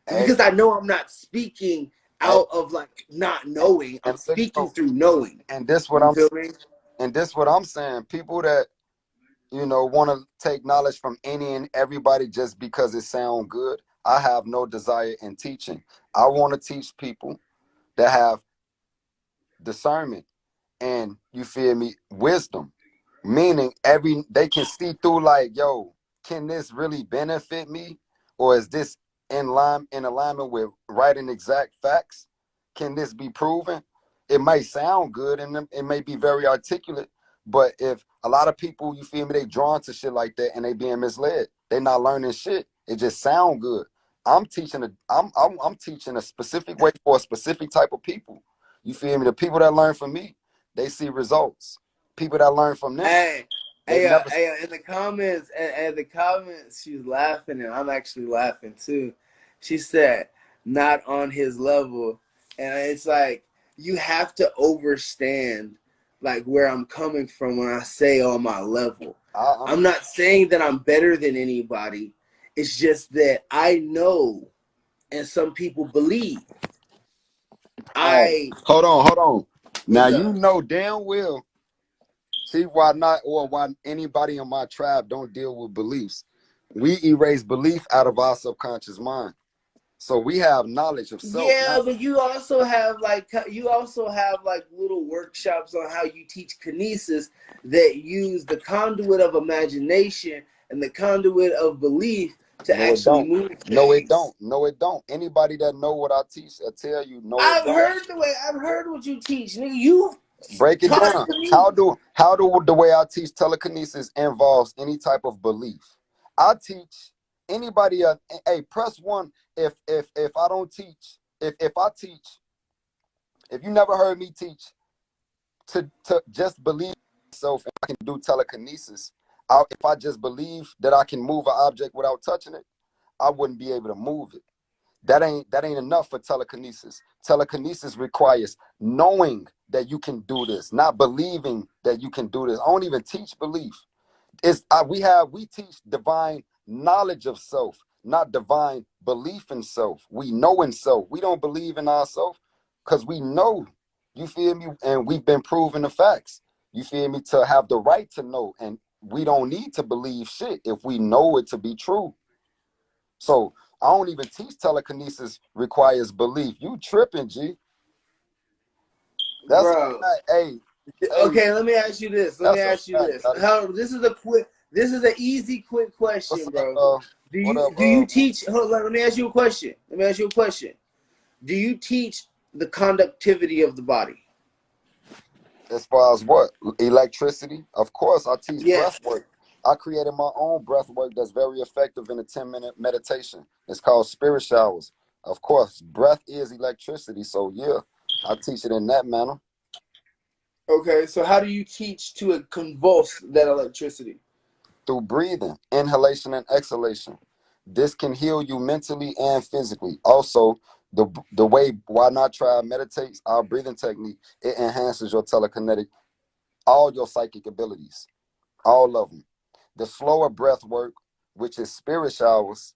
hey, Because I know I'm not speaking hey, out of like not knowing. I'm and look, speaking through knowing. and this what You I'm feel me? and this what I'm saying. People that want to take knowledge from any and everybody just because it sound good. I have no desire in teaching. I want to teach people that have discernment and you feel me, wisdom. Meaning they can see through like, yo, can this really benefit me? Or is this in alignment with right and exact facts? Can this be proven? It might sound good and it may be very articulate, but if a lot of people, you feel me, they drawn to shit like that and they being misled. They not learning shit. It just sound good. I'm teaching a specific way for a specific type of people. You feel me? The people that learn from me, they see results. People that learn from them, Hey, they've never. in the comments, she's laughing, and I'm actually laughing too. She said, "Not on his level," and it's like you have to understand, like where I'm coming from when I say on my level. I'm I'm not saying that I'm better than anybody. It's just that I know, and some people believe. Hey, I hold on. Now what's you up? know damn well. See why not, or why anybody in my tribe don't deal with beliefs. We erase belief out of our subconscious mind, so we have knowledge of self. Yeah, Not but you also have like little workshops on how you teach kinesis that use the conduit of imagination and the conduit of belief to no, it actually don't. move No, it things. don't. No, it don't. Anybody that know what I teach, I tell you, no, it I've don't. heard I've heard what you teach, nigga. You Break it taught it down. to me. How do the way I teach telekinesis involves any type of belief? I teach anybody. Hey, press one if I don't teach. If I teach, if you never heard me teach to just believe myself and I can do telekinesis. If I just believe that I can move an object without touching it, I wouldn't be able to move it. That ain't enough for telekinesis. Telekinesis requires knowing that you can do this, not believing that you can do this. I don't even teach belief. We teach divine knowledge of self, not divine belief in self. We know in self. We don't believe in ourselves because we know. You feel me? And we've been proven the facts. You feel me? To have the right to know, and we don't need to believe shit if we know it to be true. So I don't even teach telekinesis requires belief. You tripping, G? That's a Bro. fact. Hey, Okay, let me ask you this. Let me that's a ask you fact, this. buddy. How this is an easy quick What's question, up? bro. What up? Do you teach hold on, let me ask you a question. Let me ask you a question. Do you teach the conductivity of the body? As far as what? Electricity? Of course, I teach Yes. breath work. I created my own breath work that's very effective in a 10-minute meditation. It's called spirit showers. Of course, breath is electricity. So, yeah, I teach it in that manner Okay, so how do you teach to convulse that electricity? through breathing, inhalation, and exhalation. This can heal you mentally and physically. Also, the way Why Not Try meditates, our breathing technique, it enhances your telekinetic, all your psychic abilities, all of them. The slower breath work, which is spirit showers,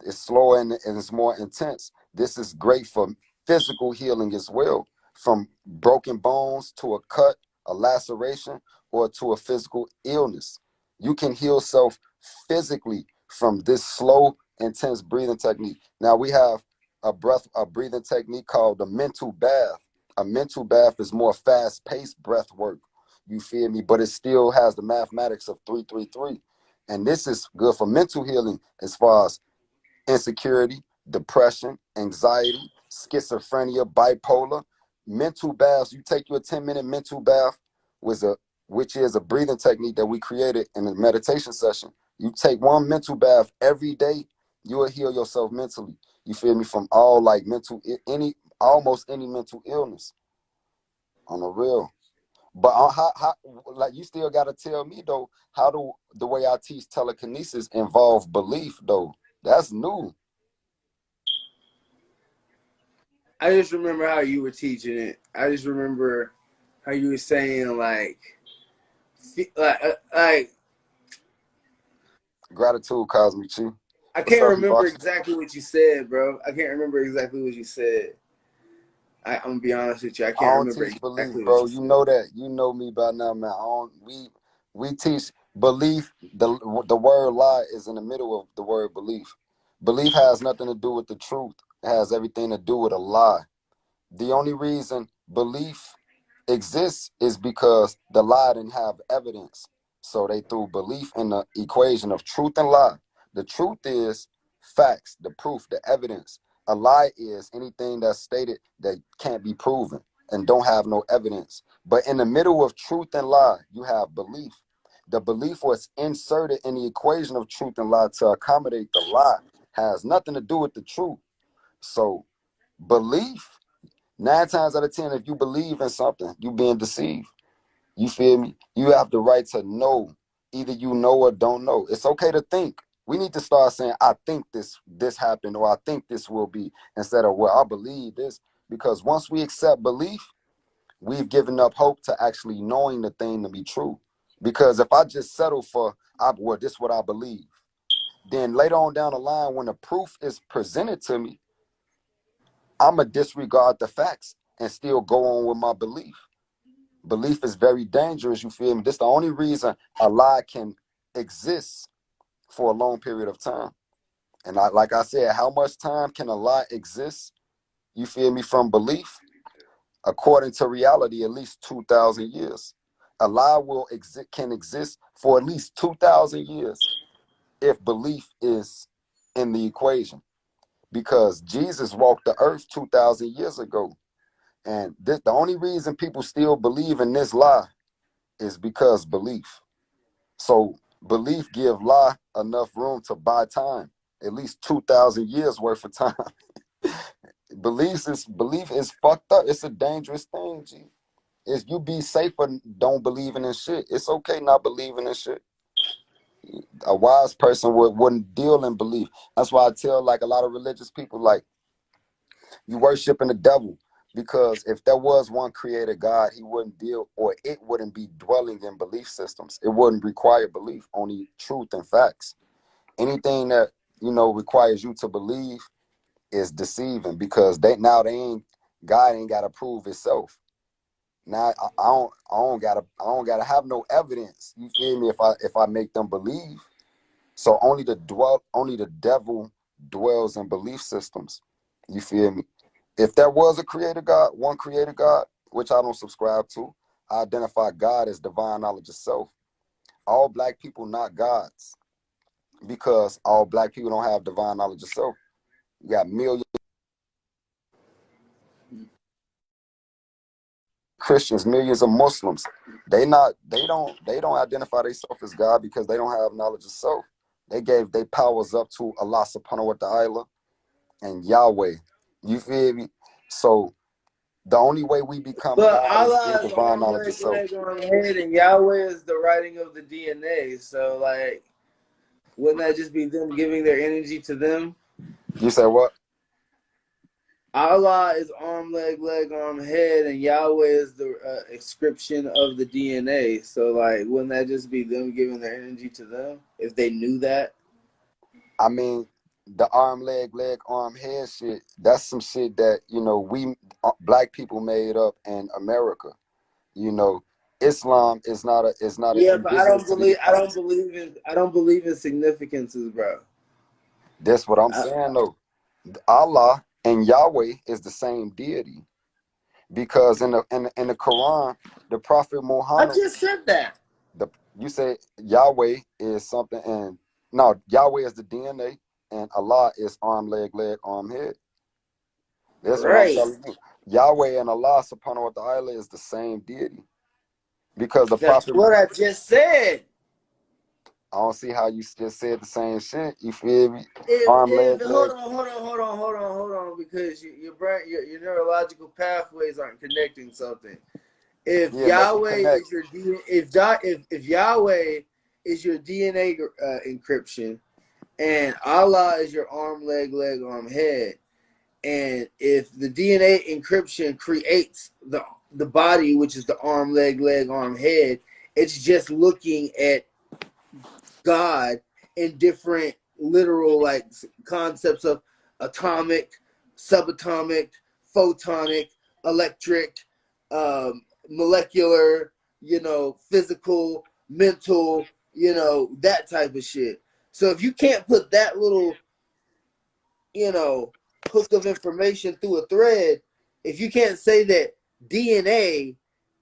is slower and it's more intense. This is great for physical healing as well, from broken bones to a cut, a laceration, or to a physical illness. You can heal self physically from this slow, intense breathing technique. Now we have a breathing technique called the mental bath. A mental bath is more fast-paced breath work. You feel me? But it still has the mathematics of 333. And this is good for mental healing as far as insecurity, depression, anxiety, schizophrenia, bipolar. Mental baths. You take your 10-minute mental bath, which is a breathing technique that we created in a meditation session. You take one mental bath every day, you will heal yourself mentally. You feel me? From all like mental any almost any mental illness on the real. But how like you still got to tell me though, how do the way I teach telekinesis involve belief though? That's new. I just remember how you were teaching it. I just remember how you were saying like Gratitude, Cosmic Chi. I What's can't up, remember Hibachi? exactly what you said, bro. I can't remember exactly what you said. I'm gonna be honest with you. I I can't don't remember teach belief, exactly what bro. you You said. know that. You know me by now, man. I don't, we teach belief. The word lie is in the middle of the word belief. Belief has nothing to do with the truth. It has everything to do with a lie. The only reason belief exists is because the lie didn't have evidence. So they threw belief in the equation of truth and lie. The truth is facts, the proof, the evidence. A lie is anything that's stated that can't be proven and don't have no evidence. But in the middle of truth and lie, you have belief. The belief was inserted in the equation of truth and lie to accommodate the lie. Has nothing to do with the truth. So belief, 9 times out of 10, if you believe in something, you being deceived. You feel me? You have the right to know. Either you know or don't know. It's okay to think. We need to start saying, I think this happened, or I think this will be, instead of, well, I believe this. Because once we accept belief, we've given up hope to actually knowing the thing to be true. Because if I just settle for, well, this is what I believe, then later on down the line, when the proof is presented to me, I'm going to disregard the facts and still go on with my belief. Belief is very dangerous, you feel me? This is the only reason a lie can exist for a long period of time. And like I said, how much time can a lie exist, you feel me, from belief? According to reality, at least 2,000 years. A lie can exist for at least 2,000 years if belief is in the equation. Because Jesus walked the earth 2,000 years ago. And the only reason people still believe in this lie is because belief. So belief give lie enough room to buy time, at least 2,000 years worth of time. Belief is fucked up. It's a dangerous thing, G. Is you be safer don't believing in shit. It's okay not believing in shit. A wise person wouldn't deal in belief. That's why I tell like a lot of religious people, like, you worshiping the devil. Because if there was one creator God, he wouldn't deal, or it wouldn't be dwelling in belief systems. It wouldn't require belief, only truth and facts. Anything that, requires you to believe is deceiving, because they ain't, God ain't gotta prove itself. Now I don't gotta have no evidence. You feel me? If I make them believe. So only the devil dwells in belief systems. You feel me? If there was a creator God, one creator God, which I don't subscribe to, I identify God as divine knowledge of self. All black people not gods, because all black people don't have divine knowledge of self. You got millions of Christians, millions of Muslims. They don't identify themselves as God because they don't have knowledge of self. They gave their powers up to Allah subhanahu wa ta'ala and Yahweh. You feel me? So the only way we become But God is through Allah is divine arm, knowledge of leg, self. leg, arm, head, and Yahweh is the writing of the DNA. So like, wouldn't that just be them giving their energy to them? You say what? Allah is arm, leg, arm, head, and Yahweh is the inscription of the DNA. So like, wouldn't that just be them giving their energy to them if they knew that? I mean, the arm, leg, arm, head shit, that's some shit that, we black people made up in America. You know, Islam is not Yeah, but indigenous to the United States. I don't believe in significances, bro. That's what I'm I, saying though. Allah and Yahweh is the same deity, because in the Quran, the Prophet I Muhammad, just said that. the you say Yahweh is something, and no, Yahweh is the DNA, and Allah is arm, leg, arm, head. That's what I'm Right. telling you. Yahweh and Allah subhanahu wa ta'ala is the same deity. Because the That's Prophet, what I just said. I don't see how you just said the same shit. You feel me? Arm, If leg. hold on, because your brain, your neurological pathways aren't connecting something. If Yeah, make it Yahweh connect. is your if Yahweh is your DNA encryption, and Allah is your arm, leg, arm, head, and if the DNA encryption creates the body, which is the arm, leg, arm, head, it's just looking at God in different literal like concepts of atomic, subatomic, photonic, electric, molecular, physical, mental, that type of shit. So if you can't put that little, hook of information through a thread, if you can't say that DNA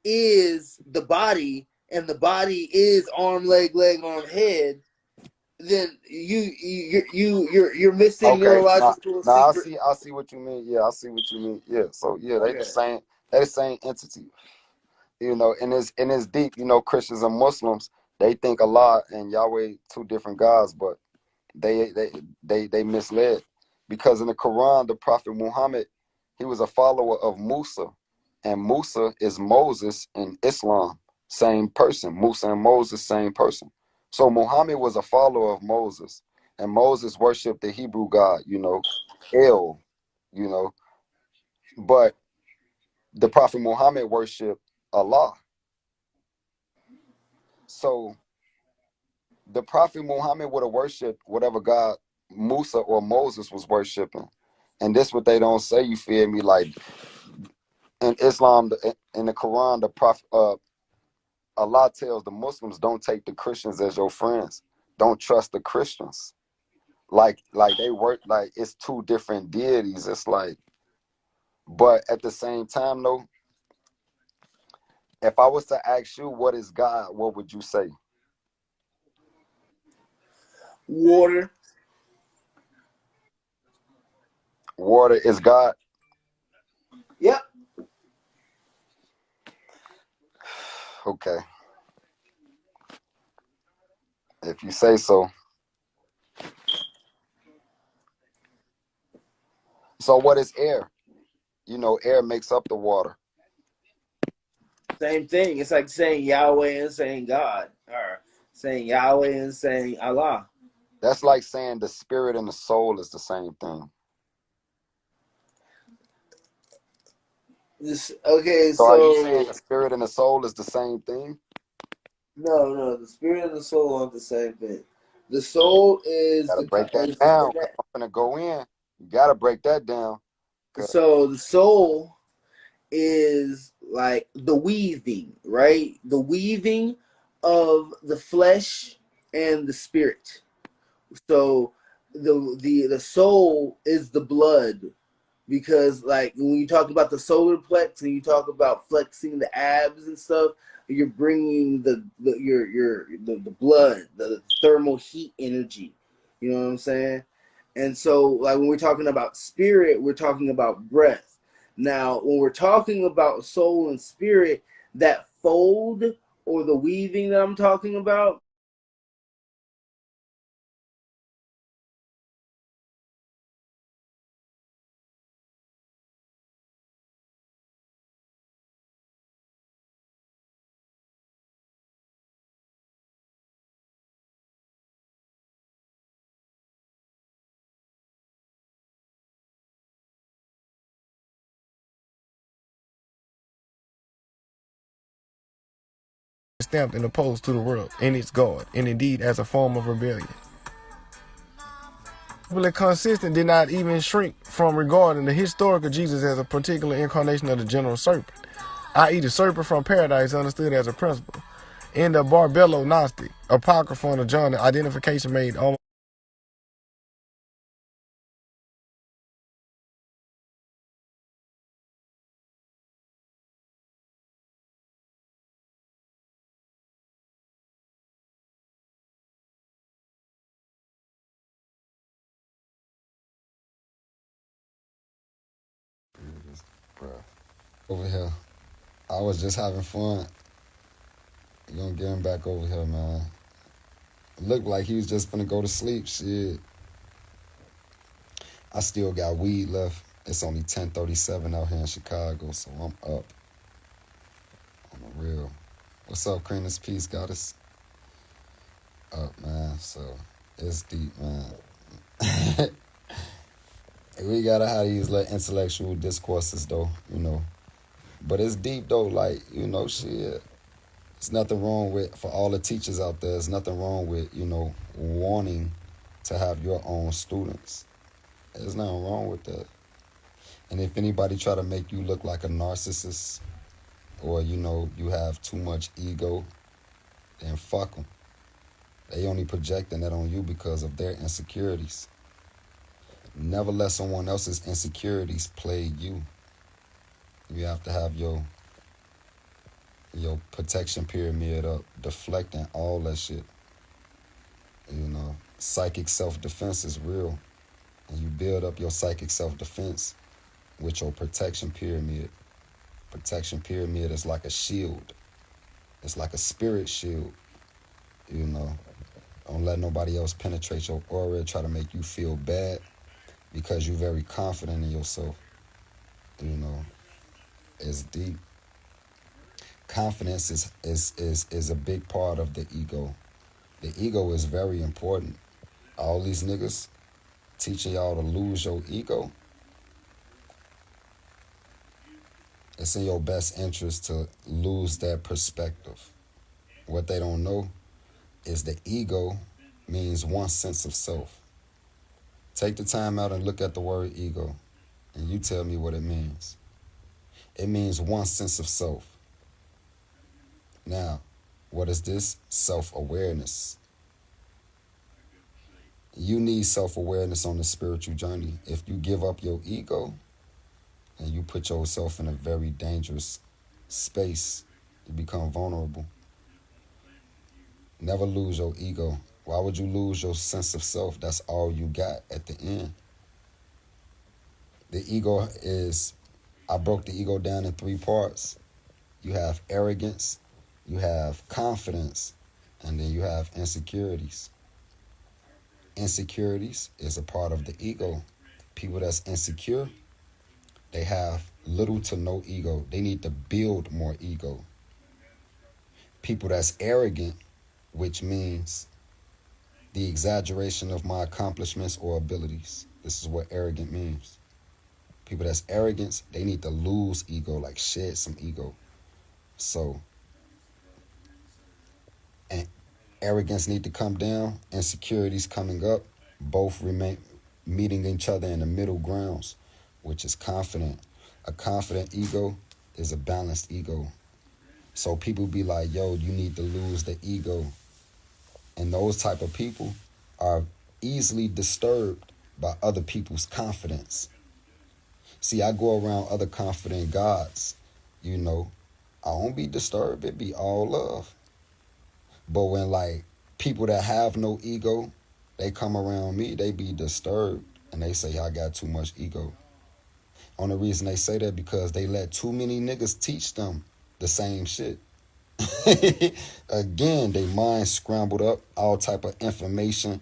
is the body and the body is arm, leg, arm, head, then you're missing Okay, neurological now secret. I see what you mean. Yeah, I see what you mean. Yeah, so yeah, Okay. they the same entity. And it's deep. Christians and Muslims, they think Allah and Yahweh two different gods, but they they they misled, because in the Quran, the Prophet Muhammad, he was a follower of Musa, and Musa is Moses in Islam, same person. Musa and Moses, same person. So Muhammad was a follower of Moses, and Moses worshipped the Hebrew God, El, you know, but the Prophet Muhammad worshipped Allah. So the Prophet Muhammad would have worshipped whatever God Musa or Moses was worshiping. And this what they don't say, you feel me? Like in Islam, in the Quran, the Prophet Allah tells the Muslims, don't take the Christians as your friends. Don't trust the Christians. Like they work like it's two different deities. It's like, but at the same time though, if I was to ask you what is God, what would you say? Water. Water is God. Yep. Okay, if you say so. So what is air? Air makes up the water. Same thing. It's like saying Yahweh and saying God, or saying Yahweh and saying Allah. That's like saying the spirit and the soul is the same thing. Okay, So are you saying so the spirit and the soul is the same thing? no, the spirit and the soul aren't the same thing. The soul is Gotta the break that is, down, because I'm gonna go in. You gotta break that down. so the soul is like the weaving, right? The weaving of the flesh and the spirit. So the soul is the blood, because like when you talk about the solar plex and you talk about flexing the abs and stuff, you're bringing the blood, the thermal heat energy. You know what I'm saying? And so like when we're talking about spirit, we're talking about breath. Now when we're talking about soul and spirit, that fold or the weaving that I'm talking about, Stamped and opposed to the world and its God, and indeed as a form of rebellion. Really consistent did not even shrink from regarding the historical Jesus as a particular incarnation of the general serpent, i.e. the serpent from paradise understood as a principle. In the Barbello Gnostic, Apocryphon of John, the identification made almost Bruh. Over here. I was just having fun. You gonna get him back over here, man. It looked like he was just finna go to sleep. Shit. I still got weed left. It's only 10:37 out here in Chicago, so I'm up. Real. What's up, Crenus? Peace, goddess. Up, man. So it's deep, man. We gotta how to use like intellectual discourses though, But it's deep though, like, shit. There's nothing wrong with, for all the teachers out there, there's nothing wrong with, wanting to have your own students. There's nothing wrong with that. And if anybody try to make you look like a narcissist or, you have too much ego, then fuck them. They only projecting that on you because of their insecurities. Never let someone else's insecurities plague you. You have to have your protection pyramid up, deflecting all that shit. Psychic self-defense is real. And you build up your psychic self-defense with your protection pyramid. Protection pyramid is like a shield. It's like a spirit shield. Don't let nobody else penetrate your aura, try to make you feel bad because you're very confident in yourself. It's deep. Confidence is a big part of the ego. The ego is very important. All these niggas teaching y'all to lose your ego. It's in your best interest to lose that perspective. What they don't know is the ego means one sense of self. Take the time out and look at the word ego, and you tell me what it means. It means one sense of self. Now, what is this? Self-awareness. You need self-awareness on the spiritual journey. If you give up your ego and you put yourself in a very dangerous space, you become vulnerable. Never lose your ego. Why would you lose your sense of self? That's all you got at the end. The ego is, I broke the ego down in 3 parts. You have arrogance, you have confidence, and then you have insecurities. Insecurities is a part of the ego. People that's insecure, they have little to no ego. They need to build more ego. People that's arrogant, which means the exaggeration of my accomplishments or abilities. This is what arrogant means. People that's arrogant, they need to lose ego, like shed some ego. So, and arrogance need to come down, insecurities coming up, both remain meeting each other in the middle grounds, which is confident. A confident ego is a balanced ego. So people be like, yo, you need to lose the ego. And those type of people are easily disturbed by other people's confidence. See, I go around other confident gods, I don't be disturbed. It be all love. But when like people that have no ego, they come around me, they be disturbed. And they say, I got too much ego. Only reason they say that because they let too many niggas teach them the same shit. Again, they mind scrambled up, all type of information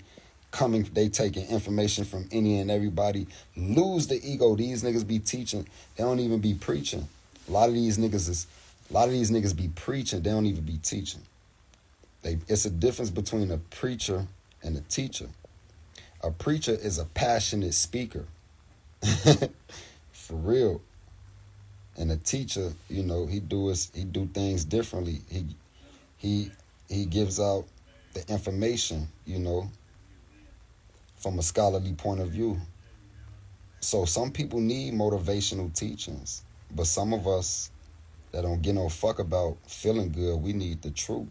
coming. They taking information from any and everybody. Lose the ego. These niggas be teaching. They don't even be preaching. A lot of these niggas be preaching. They don't even be teaching. It's a difference between a preacher and a teacher. A preacher is a passionate speaker. For real. And a teacher, he do things differently. He gives out the information, from a scholarly point of view. So some people need motivational teachings, but some of us that don't give no fuck about feeling good, we need the truth.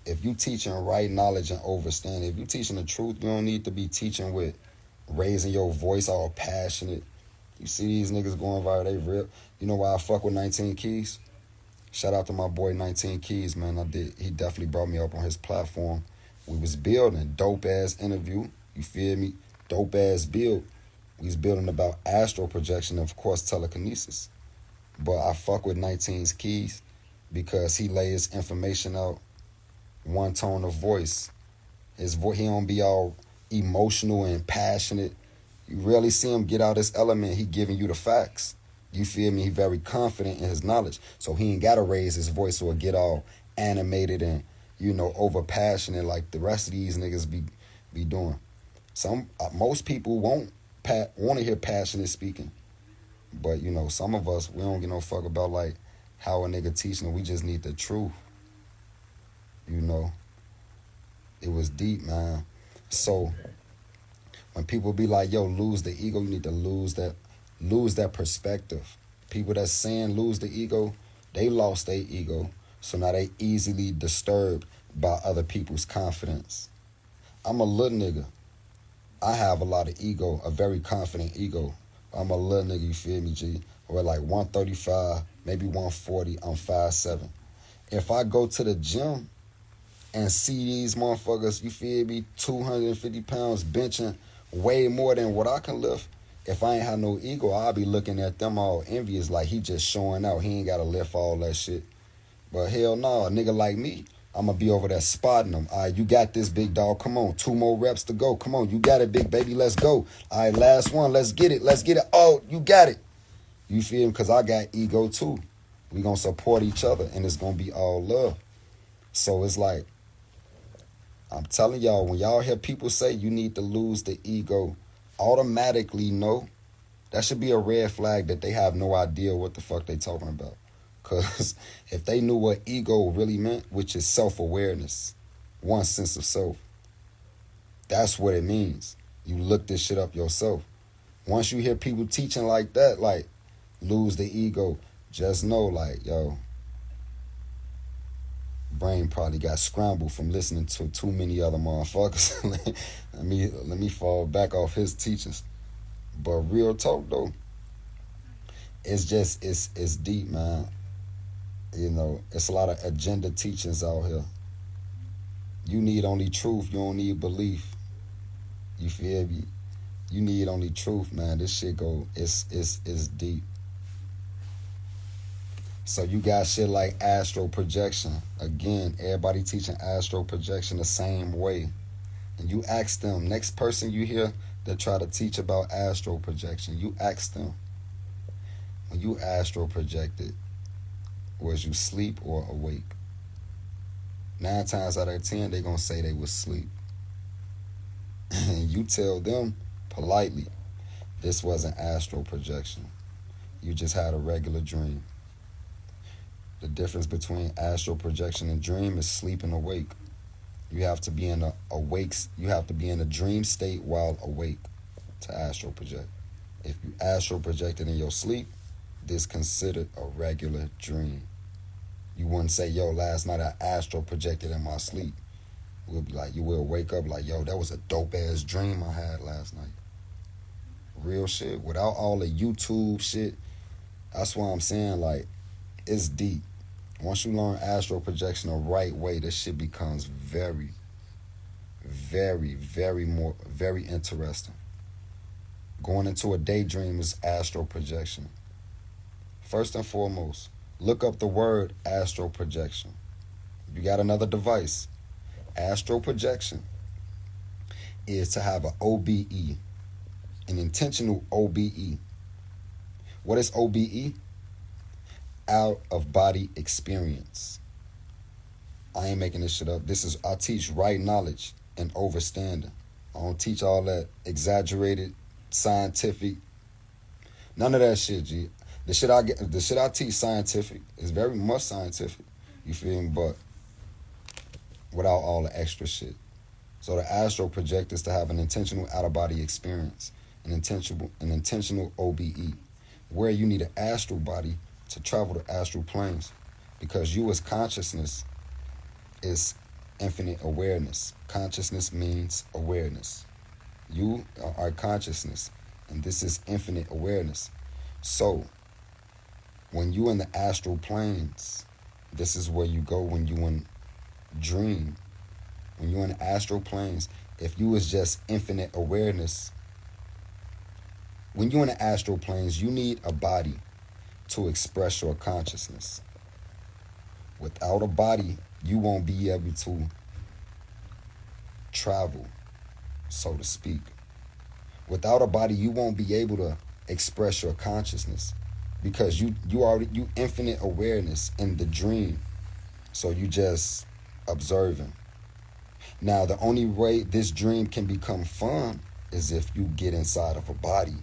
If you teaching right knowledge and understanding, if you teaching the truth, you don't need to be teaching with raising your voice all passionate. You see these niggas going viral, they rip. You know why I fuck with 19 Keys? Shout out to my boy 19 Keys, man. He definitely brought me up on his platform. We was building dope-ass interview. You feel me? Dope-ass build. We was building about astral projection, of course, telekinesis. But I fuck with 19's Keys because he lays information out one tone of voice. His voice, he don't be all emotional and passionate. You rarely see him get out his element. He giving you the facts. You feel me? He very confident in his knowledge. So he ain't got to raise his voice or get all animated and, over passionate like the rest of these niggas be doing. Most people won't want to hear passionate speaking. But, some of us, we don't give no fuck about like how a nigga teaching. We just need the truth. It was deep, man. So when people be like, yo, lose the ego, you need to lose that perspective. People that's saying lose the ego, they lost their ego. So now they easily disturbed by other people's confidence. I'm a little nigga. I have a lot of ego, a very confident ego. I'm a little nigga, you feel me, G? Or like 135, maybe 140, I'm 5'7". If I go to the gym and see these motherfuckers, you feel me, 250 pounds benching way more than what I can lift, if I ain't have no ego, I'll be looking at them all envious like he just showing out. He ain't got to lift all that shit. But hell no, a nigga like me, I'm going to be over there spotting them. All right, you got this, big dog. Come on, 2 more reps to go. Come on, you got it, big baby. Let's go. All right, last one. Let's get it. Let's get it. Oh, you got it. You feel me? Because I got ego too. We going to support each other, and it's going to be all love. So it's like, I'm telling y'all, when y'all hear people say you need to lose the ego, automatically know that should be a red flag that they have no idea what the fuck they talking about. Because if they knew what ego really meant, which is self-awareness, one sense of self, that's what it means. You look this shit up yourself. Once you hear people teaching like that, like, lose the ego, just know, like, yo, brain probably got scrambled from listening to too many other motherfuckers. let me fall back off his teachings. But real talk though, it's deep, man. It's a lot of agenda teachings out here. You need only truth. You don't need belief. You feel me? You need only truth, man. This shit it's deep. So you got shit like astral projection. Again, everybody teaching astral projection the same way. And you ask them, next person you hear that try to teach about astral projection, you ask them, when you astral projected, was you sleep or awake? 9 times out of 10, they gonna say they was asleep. And you tell them politely, this wasn't astral projection. You just had a regular dream. The difference between astral projection and dream is sleep and awake. You have to be in a dream state while awake to astral project. If you astral projected in your sleep, this considered a regular dream. You wouldn't say, yo, last night I astral projected in my sleep. We'll be like, you will wake up like, yo, that was a dope ass dream I had last night. Real shit, without all the YouTube shit. That's why I'm saying, like, it's deep. Once you learn astral projection the right way, this shit becomes very, very, very interesting. Going into a daydream is astral projection. First and foremost, look up the word astral projection. You got another device. Astral projection is to have an OBE, an intentional OBE. What is OBE? Out of body experience. I ain't making this shit up. I teach right knowledge and overstanding. I don't teach all that exaggerated, scientific, none of that shit, G. The shit I teach scientific is very much scientific. You feel me? But without all the extra shit. So the astral project is to have an intentional out-of-body experience, an intentional OBE, where you need an astral body to travel to astral planes, because you as consciousness is infinite awareness. Consciousness means awareness. You are consciousness, and this is infinite awareness. So when you in the astral planes, this is where you go when you in dream. When you in the astral planes, if you was just infinite awareness, when you in the astral planes, you need a body to express your consciousness. Without a body, you won't be able to travel, so to speak. Without a body, you won't be able to express your consciousness. because you infinite awareness in the dream. So you just observing. Now the only way this dream can become fun is if you get inside of a body.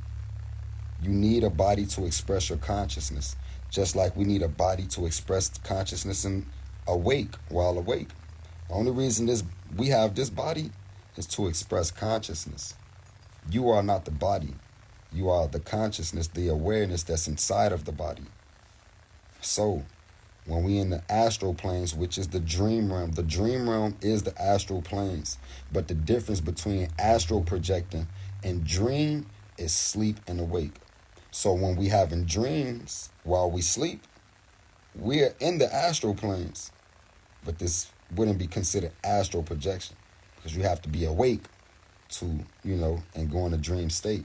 You need a body to express your consciousness, just like we need a body to express consciousness and awake while awake. The only reason we have this body is to express consciousness. You are not the body. You are the consciousness, the awareness that's inside of the body. So when we in the astral planes, which is the dream realm is the astral planes. But the difference between astral projecting and dream is sleep and awake. So when we having dreams while we sleep, we're in the astral planes. But this wouldn't be considered astral projection because you have to be awake to, and go in a dream state.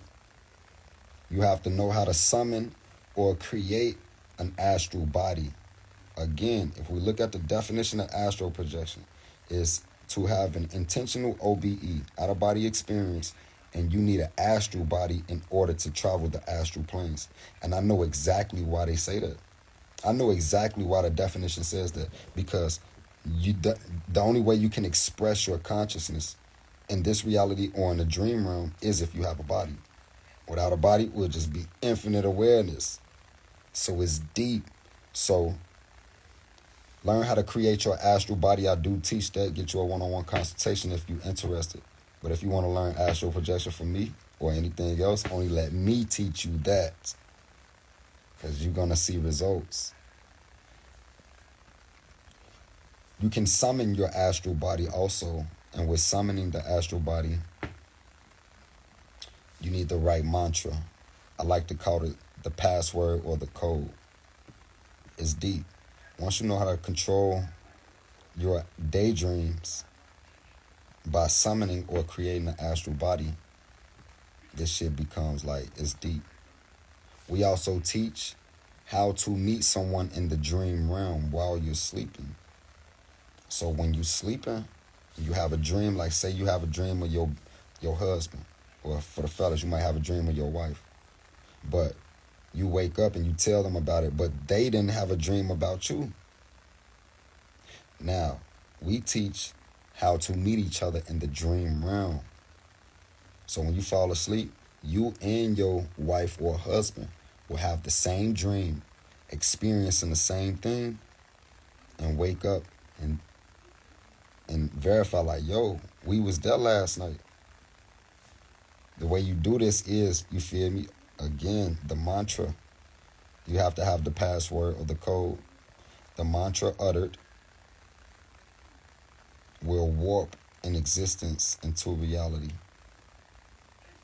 You have to know how to summon or create an astral body. Again, if we look at the definition of astral projection, is to have an intentional OBE, out of body experience, and you need an astral body in order to travel the astral planes. And I know exactly why they say that. I know exactly why the definition says that, because the only way you can express your consciousness in this reality or in the dream realm is if you have a body. Without a body, it will just be infinite awareness. So it's deep. So learn how to create your astral body. I do teach that. Get you a one-on-one consultation if you're interested. But if you want to learn astral projection from me or anything else, only let me teach you that, because you're going to see results. You can summon your astral body also. And with summoning the astral body, you need the right mantra. I like to call it the password or the code. It's deep. Once you know how to control your daydreams by summoning or creating an astral body, this shit becomes it's deep. We also teach how to meet someone in the dream realm while you're sleeping. So when you're sleeping, you have a dream, like say you have a dream of your husband, or for the fellas, you might have a dream of your wife. But you wake up and you tell them about it, but they didn't have a dream about you. Now, we teach how to meet each other in the dream realm. So when you fall asleep, you and your wife or husband will have the same dream, experiencing the same thing, and wake up and verify yo, we was there last night. The way you do this is, you feel me? Again, the mantra. You have to have the password or the code. The mantra uttered will warp an existence into reality.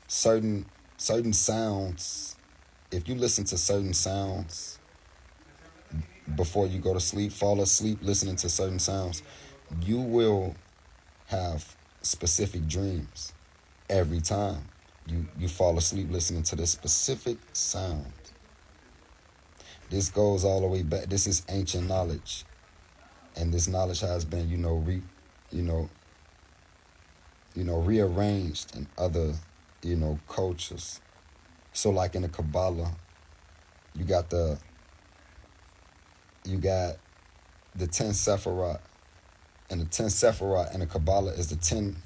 Certain sounds, if you listen to certain sounds before you go to sleep, fall asleep listening to certain sounds, you will have specific dreams every time you fall asleep listening to this specific sound. This goes all the way back. This is ancient knowledge, and this knowledge has been rearranged in other cultures. So like in the Kabbalah, you got the 10 Sephiroth. And the 10 Sephiroth in the Kabbalah is the 10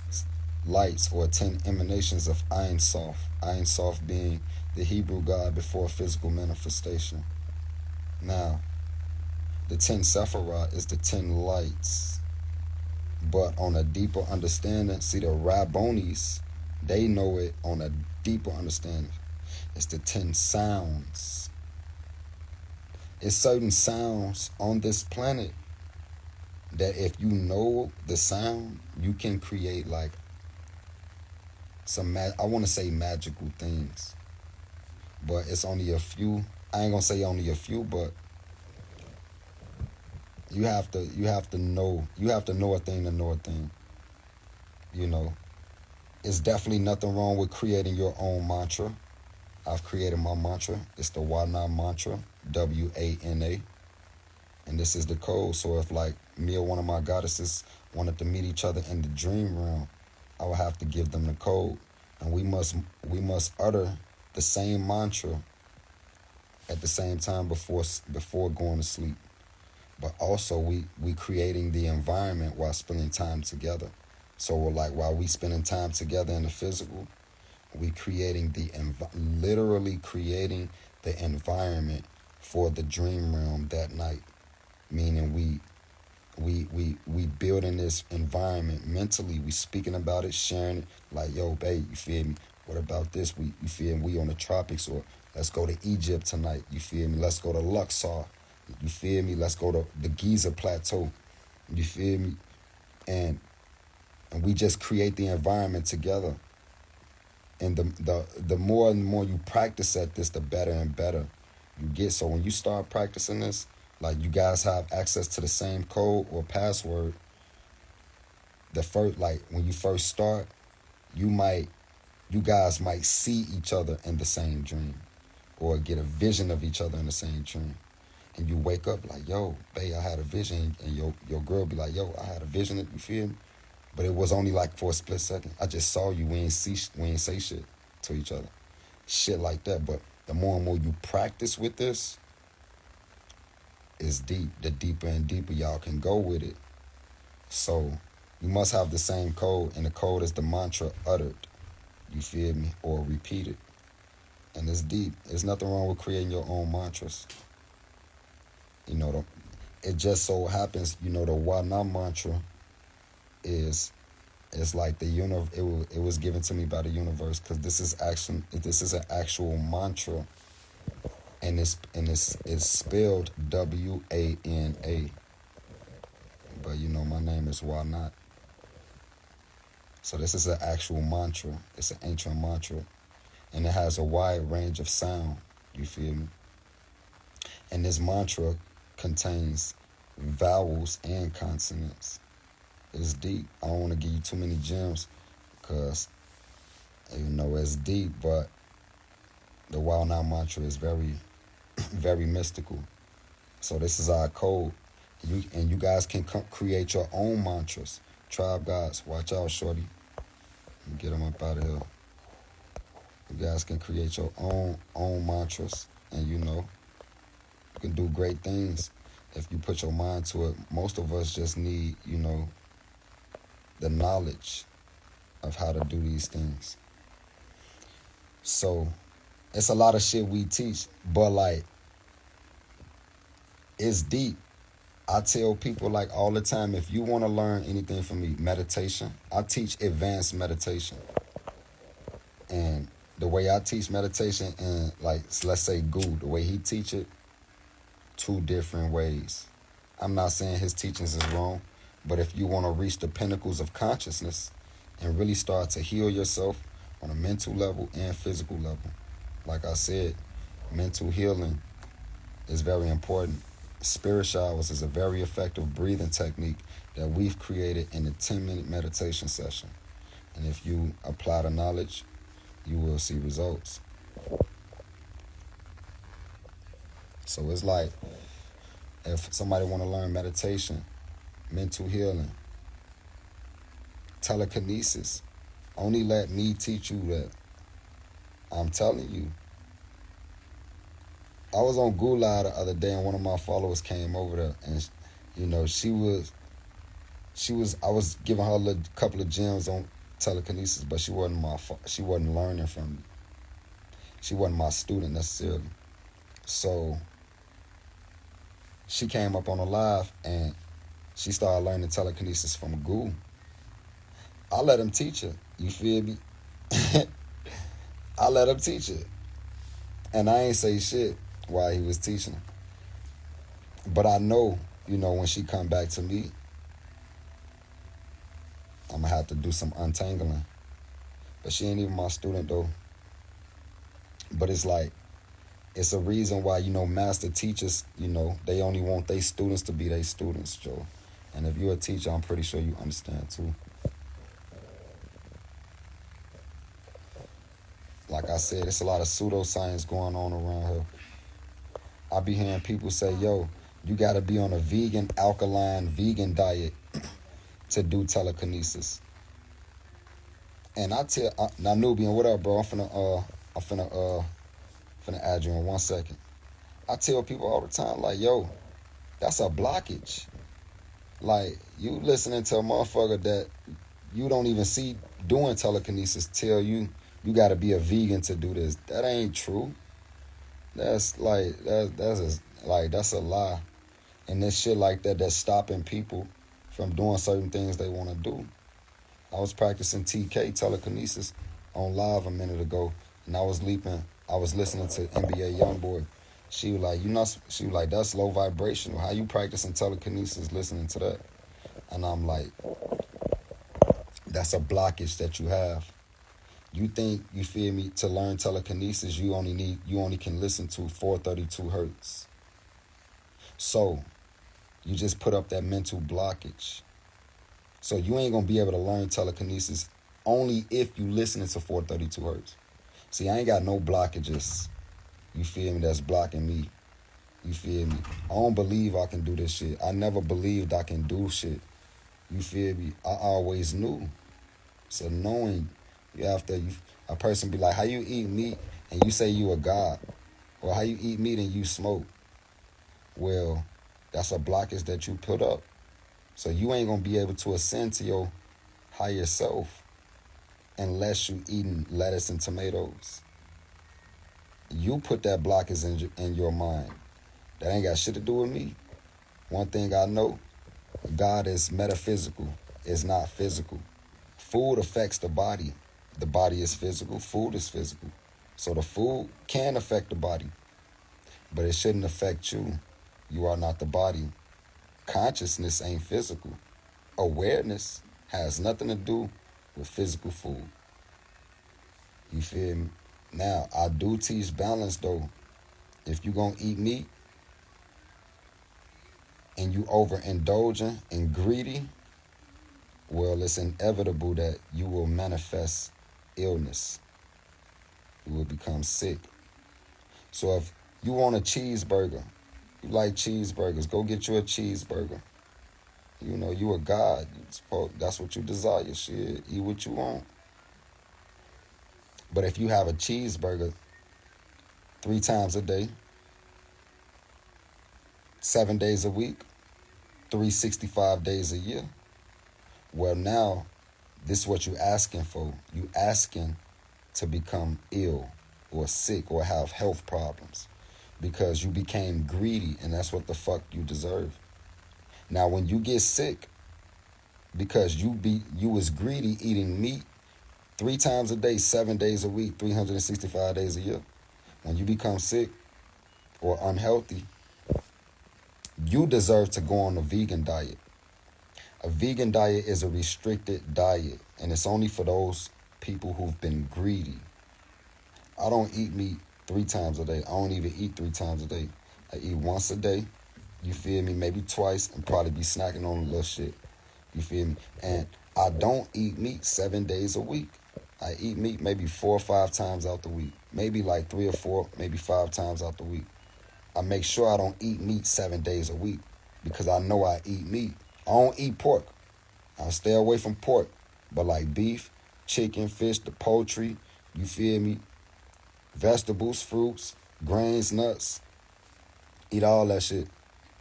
lights or 10 emanations of Ein Sof. Ein Sof being the Hebrew God before physical manifestation. Now, the 10 Sephiroth is the 10 lights. But on a deeper understanding, see the Rabbonis, they know it on a deeper understanding. It's the 10 sounds. It's certain sounds on this planet that if you know the sound, you can create some, I want to say magical things. But it's only a few. I ain't going to say only a few, but you have to know a thing to know a thing. It's definitely nothing wrong with creating your own mantra. I've created my mantra. It's the Wana mantra, WANA. And this is the code. So if me or one of my goddesses wanted to meet each other in the dream realm, I would have to give them the code. And we must utter the same mantra at the same time before going to sleep. But also we creating the environment while spending time together. So like while we spending time together in the physical, we creating literally creating the environment for the dream realm that night. Meaning we building this environment mentally. We speaking about it, sharing it. Like, yo, babe, you feel me? What about this? You feel me? We on the tropics, or let's go to Egypt tonight. You feel me? Let's go to Luxor. You feel me? Let's go to the Giza Plateau. You feel me? And we just create the environment together. And the more and more you practice at this, the better and better you get. So when you start practicing this, like you guys have access to the same code or password. The first, like when you first start, you guys might see each other in the same dream, or get a vision of each other in the same dream. And you wake up like, yo, babe, I had a vision. And your girl be like, yo, I had a vision. You feel me? But it was only like for a split second. I just saw you. We ain't say shit to each other. Shit like that. But the more and more you practice with this, it's deep. The deeper and deeper y'all can go with it. So you must have the same code. And the code is the mantra uttered. You feel me? Or repeated. And it's deep. There's nothing wrong with creating your own mantras. You know, it just so happens, you know, the Ynot mantra is like the it was given to me by the universe, because this is an actual mantra, and it's spelled WANA, but you know my name is Ynot, so this is an actual mantra. It's an ancient mantra, and it has a wide range of sound. You feel me? And this mantra contains vowels and consonants. It's deep. I don't want to give you too many gems because, you know, it's deep, but the Ynot mantra is very, very mystical. So this is our code. You guys can create your own mantras. Tribe guys, watch out, shorty. Get them up out of here. You guys can create your own mantras, and you know, you can do great things if you put your mind to it. Most of us just need, you know, the knowledge of how to do these things. So it's a lot of shit we teach, but like, it's deep. I tell people like all the time, if you want to learn anything from me, meditation, I teach advanced meditation. And the way I teach meditation, and like, let's say Guru, the way he teach it, 2 different ways. I'm not saying his teachings is wrong, but if you want to reach the pinnacles of consciousness and really start to heal yourself on a mental level and physical level, like I said, mental healing is very important. Spirit showers is a very effective breathing technique that we've created in a 10-minute meditation session. And if you apply the knowledge, you will see results. So it's like, if somebody want to learn meditation, mental healing, telekinesis, only let me teach you that. I'm telling you. I was on Gula the other day, and one of my followers came over there, and you know, I was giving her a couple of gems on telekinesis, but she wasn't learning from me. She wasn't my student necessarily. So she came up on a live and she started learning telekinesis from Guru. I let him teach her. You feel me? I let him teach her. And I ain't say shit while he was teaching her. But I know, you know, when she come back to me, I'm going to have to do some untangling. But she ain't even my student, though. But it's like, it's a reason why, you know, master teachers, you know, they only want their students to be their students, Joe. And if you're a teacher, I'm pretty sure you understand, too. Like I said, it's a lot of pseudoscience going on around here. I be hearing people say, yo, you got to be on a vegan, alkaline, vegan diet to do telekinesis. And I tell, now Nubian, what up, bro? I'm finna add you in 1 second. I tell people all the time, like, yo, that's a blockage. Like, you listening to a motherfucker that you don't even see doing telekinesis tell you got to be a vegan to do this. That ain't true. That's like that's a lie. And this shit like that's stopping people from doing certain things they want to do. I was practicing TK telekinesis on live a minute ago, and I was listening to NBA YoungBoy. She was like, she was like, that's low vibrational. How you practicing telekinesis listening to that? And I'm like, that's a blockage that you have. You think, you feel me, to learn telekinesis, you only can listen to 432 hertz. So you just put up that mental blockage. So you ain't gonna be able to learn telekinesis only if you listening to 432 hertz. See, I ain't got no blockages, you feel me, that's blocking me. You feel me? I don't believe I can do this shit. I never believed I can do shit. You feel me? I always knew. It's annoying. A person be like, how you eat meat and you say you a god? Or how you eat meat and you smoke? Well, that's a blockage that you put up. So you ain't gonna be able to ascend to your higher self unless you eating lettuce and tomatoes. You put that blockage in your mind. That ain't got shit to do with me. One thing I know, God is metaphysical. It's not physical. Food affects the body. The body is physical. Food is physical. So the food can affect the body, but it shouldn't affect you. You are not the body. Consciousness ain't physical. Awareness has nothing to do with physical food. You feel me? Now, I do teach balance though. If you gonna eat meat and you overindulgent and greedy, well, it's inevitable that you will manifest illness. You will become sick. So if you want a cheeseburger, you like cheeseburgers, go get you a cheeseburger. You know, you a god. That's what you desire. Shit, eat what you want. But if you have a cheeseburger 3 times a day, 7 days a week, 365 days a year, well, now this is what you're asking for. You asking to become ill or sick or have health problems because you became greedy, and that's what the fuck you deserve. Now, when you get sick because you was greedy eating meat 3 times a day, 7 days a week, 365 days a year, when you become sick or unhealthy, you deserve to go on a vegan diet. A vegan diet is a restricted diet, and it's only for those people who've been greedy. I don't eat meat 3 times a day. I don't even eat 3 times a day. I eat once a day, you feel me, maybe twice, and probably be snacking on a little shit, you feel me? And I don't eat meat 7 days a week. I eat meat maybe 4 or 5 times out the week, maybe like 3 or 4, maybe 5 times out the week. I make sure I don't eat meat 7 days a week because I know I eat meat. I don't eat pork. I stay away from pork. But like beef, chicken, fish, the poultry, you feel me? Vegetables, fruits, grains, nuts. Eat all that shit.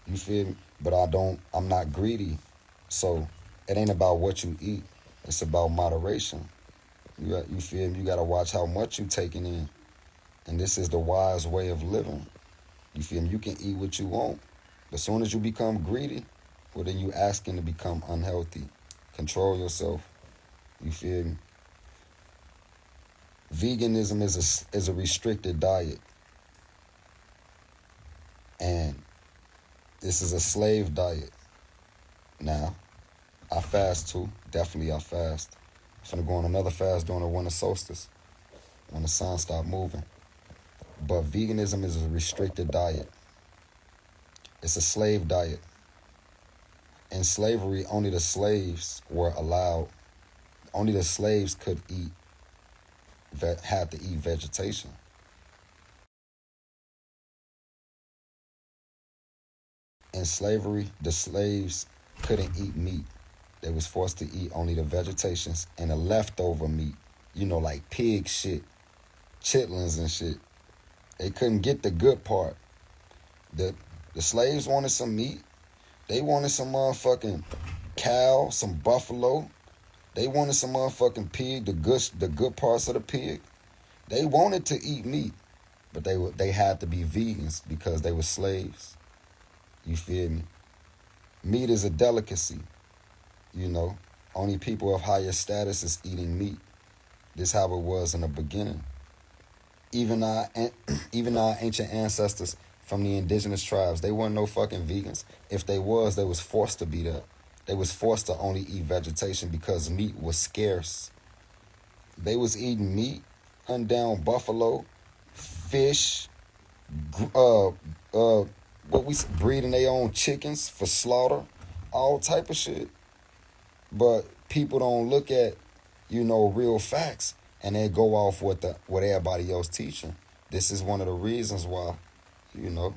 You feel me? But I'm not greedy. So it ain't about what you eat. It's about moderation. You feel me? You got to watch how much you taking in. And this is the wise way of living. You feel me? You can eat what you want. But as soon as you become greedy, well, then you asking to become unhealthy. Control yourself. You feel me? Veganism is a restricted diet. And this is a slave diet. Now, I fast too. Definitely I fast. I'm finna go on another fast during the winter solstice when the sun stop moving. But veganism is a restricted diet. It's a slave diet. In slavery, only the slaves were allowed, only the slaves could eat, had to eat vegetation. In slavery, the slaves couldn't eat meat. They was forced to eat only the vegetations and the leftover meat. You know, like pig shit, chitlins and shit. They couldn't get the good part. The the slaves wanted some meat. They wanted some motherfucking cow, some buffalo. They wanted some motherfucking pig, the good parts of the pig. They wanted to eat meat, but they had to be vegans because they were slaves. You feel me? Meat is a delicacy, you know. Only people of higher status is eating meat. This how it was in the beginning. Even our even our ancient ancestors from the indigenous tribes, they weren't no fucking vegans. If they was, they was forced to be that. They was forced to only eat vegetation because meat was scarce. They was eating meat, hunting down buffalo, fish, uh, what we breeding their own chickens for slaughter, all type of shit. But people don't look at, real facts, and they go off what everybody else teaching. This is one of the reasons why, you know,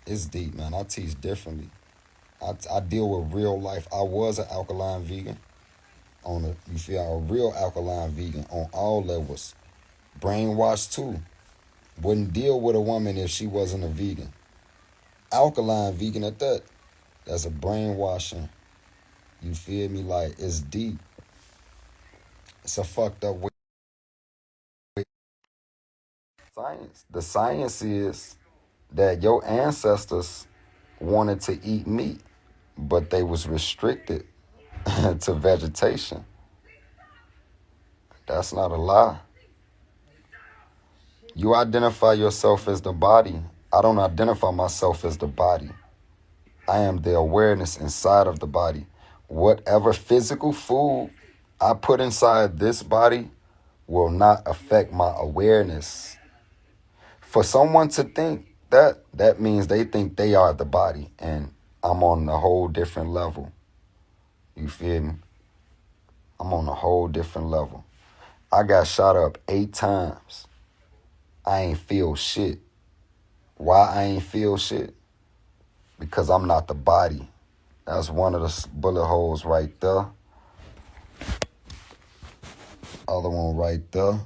it's deep, man. I teach differently. I deal with real life. I was an alkaline vegan a real alkaline vegan on all levels. Brainwashed too. Wouldn't deal with a woman if she wasn't a vegan. Alkaline vegan at that. That's a brainwashing. You feel me? Like, it's deep. It's a fucked up way. Science. The science is that your ancestors wanted to eat meat, but they was restricted to vegetation. That's not a lie. You identify yourself as the body. I don't identify myself as the body. I am the awareness inside of the body. Whatever physical food I put inside this body will not affect my awareness. For someone to think that means they think they are the body, and I'm on a whole different level. You feel me? I'm on a whole different level. I got shot up 8 times. I ain't feel shit. Why I ain't feel shit? Because I'm not the body. That's one of the bullet holes right there. Other one right there.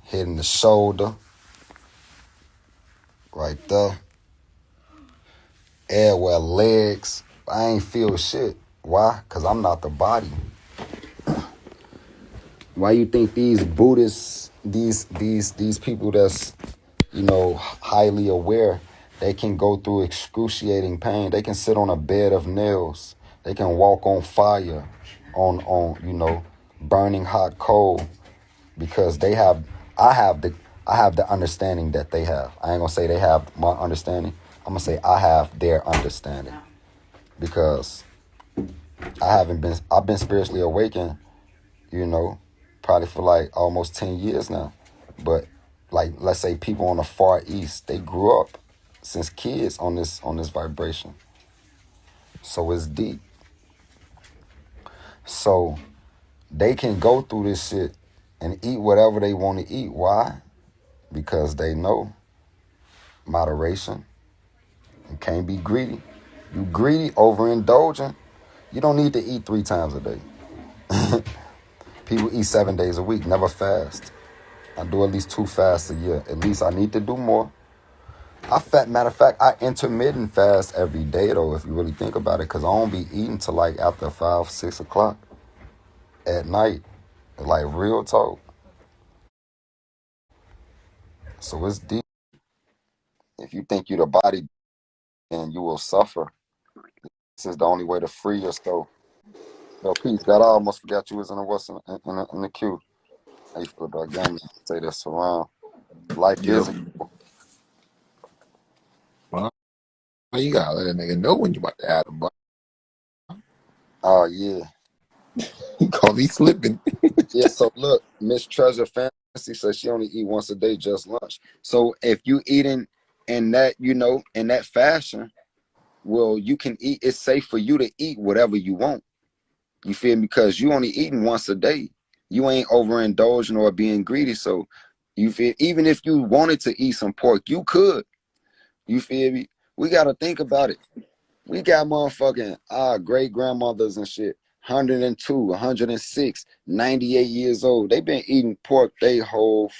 Hitting the shoulder. Right there. Airway, legs. I ain't feel shit. Why? Because I'm not the body. Why you think these Buddhists, these people that's, highly aware, they can go through excruciating pain. They can sit on a bed of nails. They can walk on fire, on burning hot coal, because I have the understanding that they have. I ain't gonna say they have my understanding. I'm gonna say I have their understanding, because I've been spiritually awakened, probably for like almost 10 years now. But like, let's say people on the Far East, they grew up since kids on this vibration. So it's deep. So they can go through this shit and eat whatever they want to eat. Why? Because they know moderation. You can't be greedy. You greedy, overindulgent. You don't need to eat 3 times a day. People eat 7 days a week, never fast. I do at least 2 fasts a year. At least I need to do more. Matter of fact, I intermittent fast every day though, if you really think about it, because I don't be eating till like after 5, 6 o'clock at night. Like, real talk. So it's deep. If you think you're the body, then you will suffer. This is the only way to free yourself. Yo, peace. God, I almost forgot you was in the queue. I used to again say this around. Life Yep. is. Well, you gotta let a nigga know when you about to add him, but Oh yeah. call me slipping. Yeah, so look, Miss Treasure Fancy says she only eat once a day, just lunch. So if you eating in that, in that fashion, well, you can eat. It's safe for you to eat whatever you want. You feel me? Because you only eating once a day. You ain't overindulging or being greedy. So you feel, even if you wanted to eat some pork, you could. You feel me? We gotta think about it. We got motherfucking great grandmothers and shit. 102, 106, 98 years old. They been eating pork they whole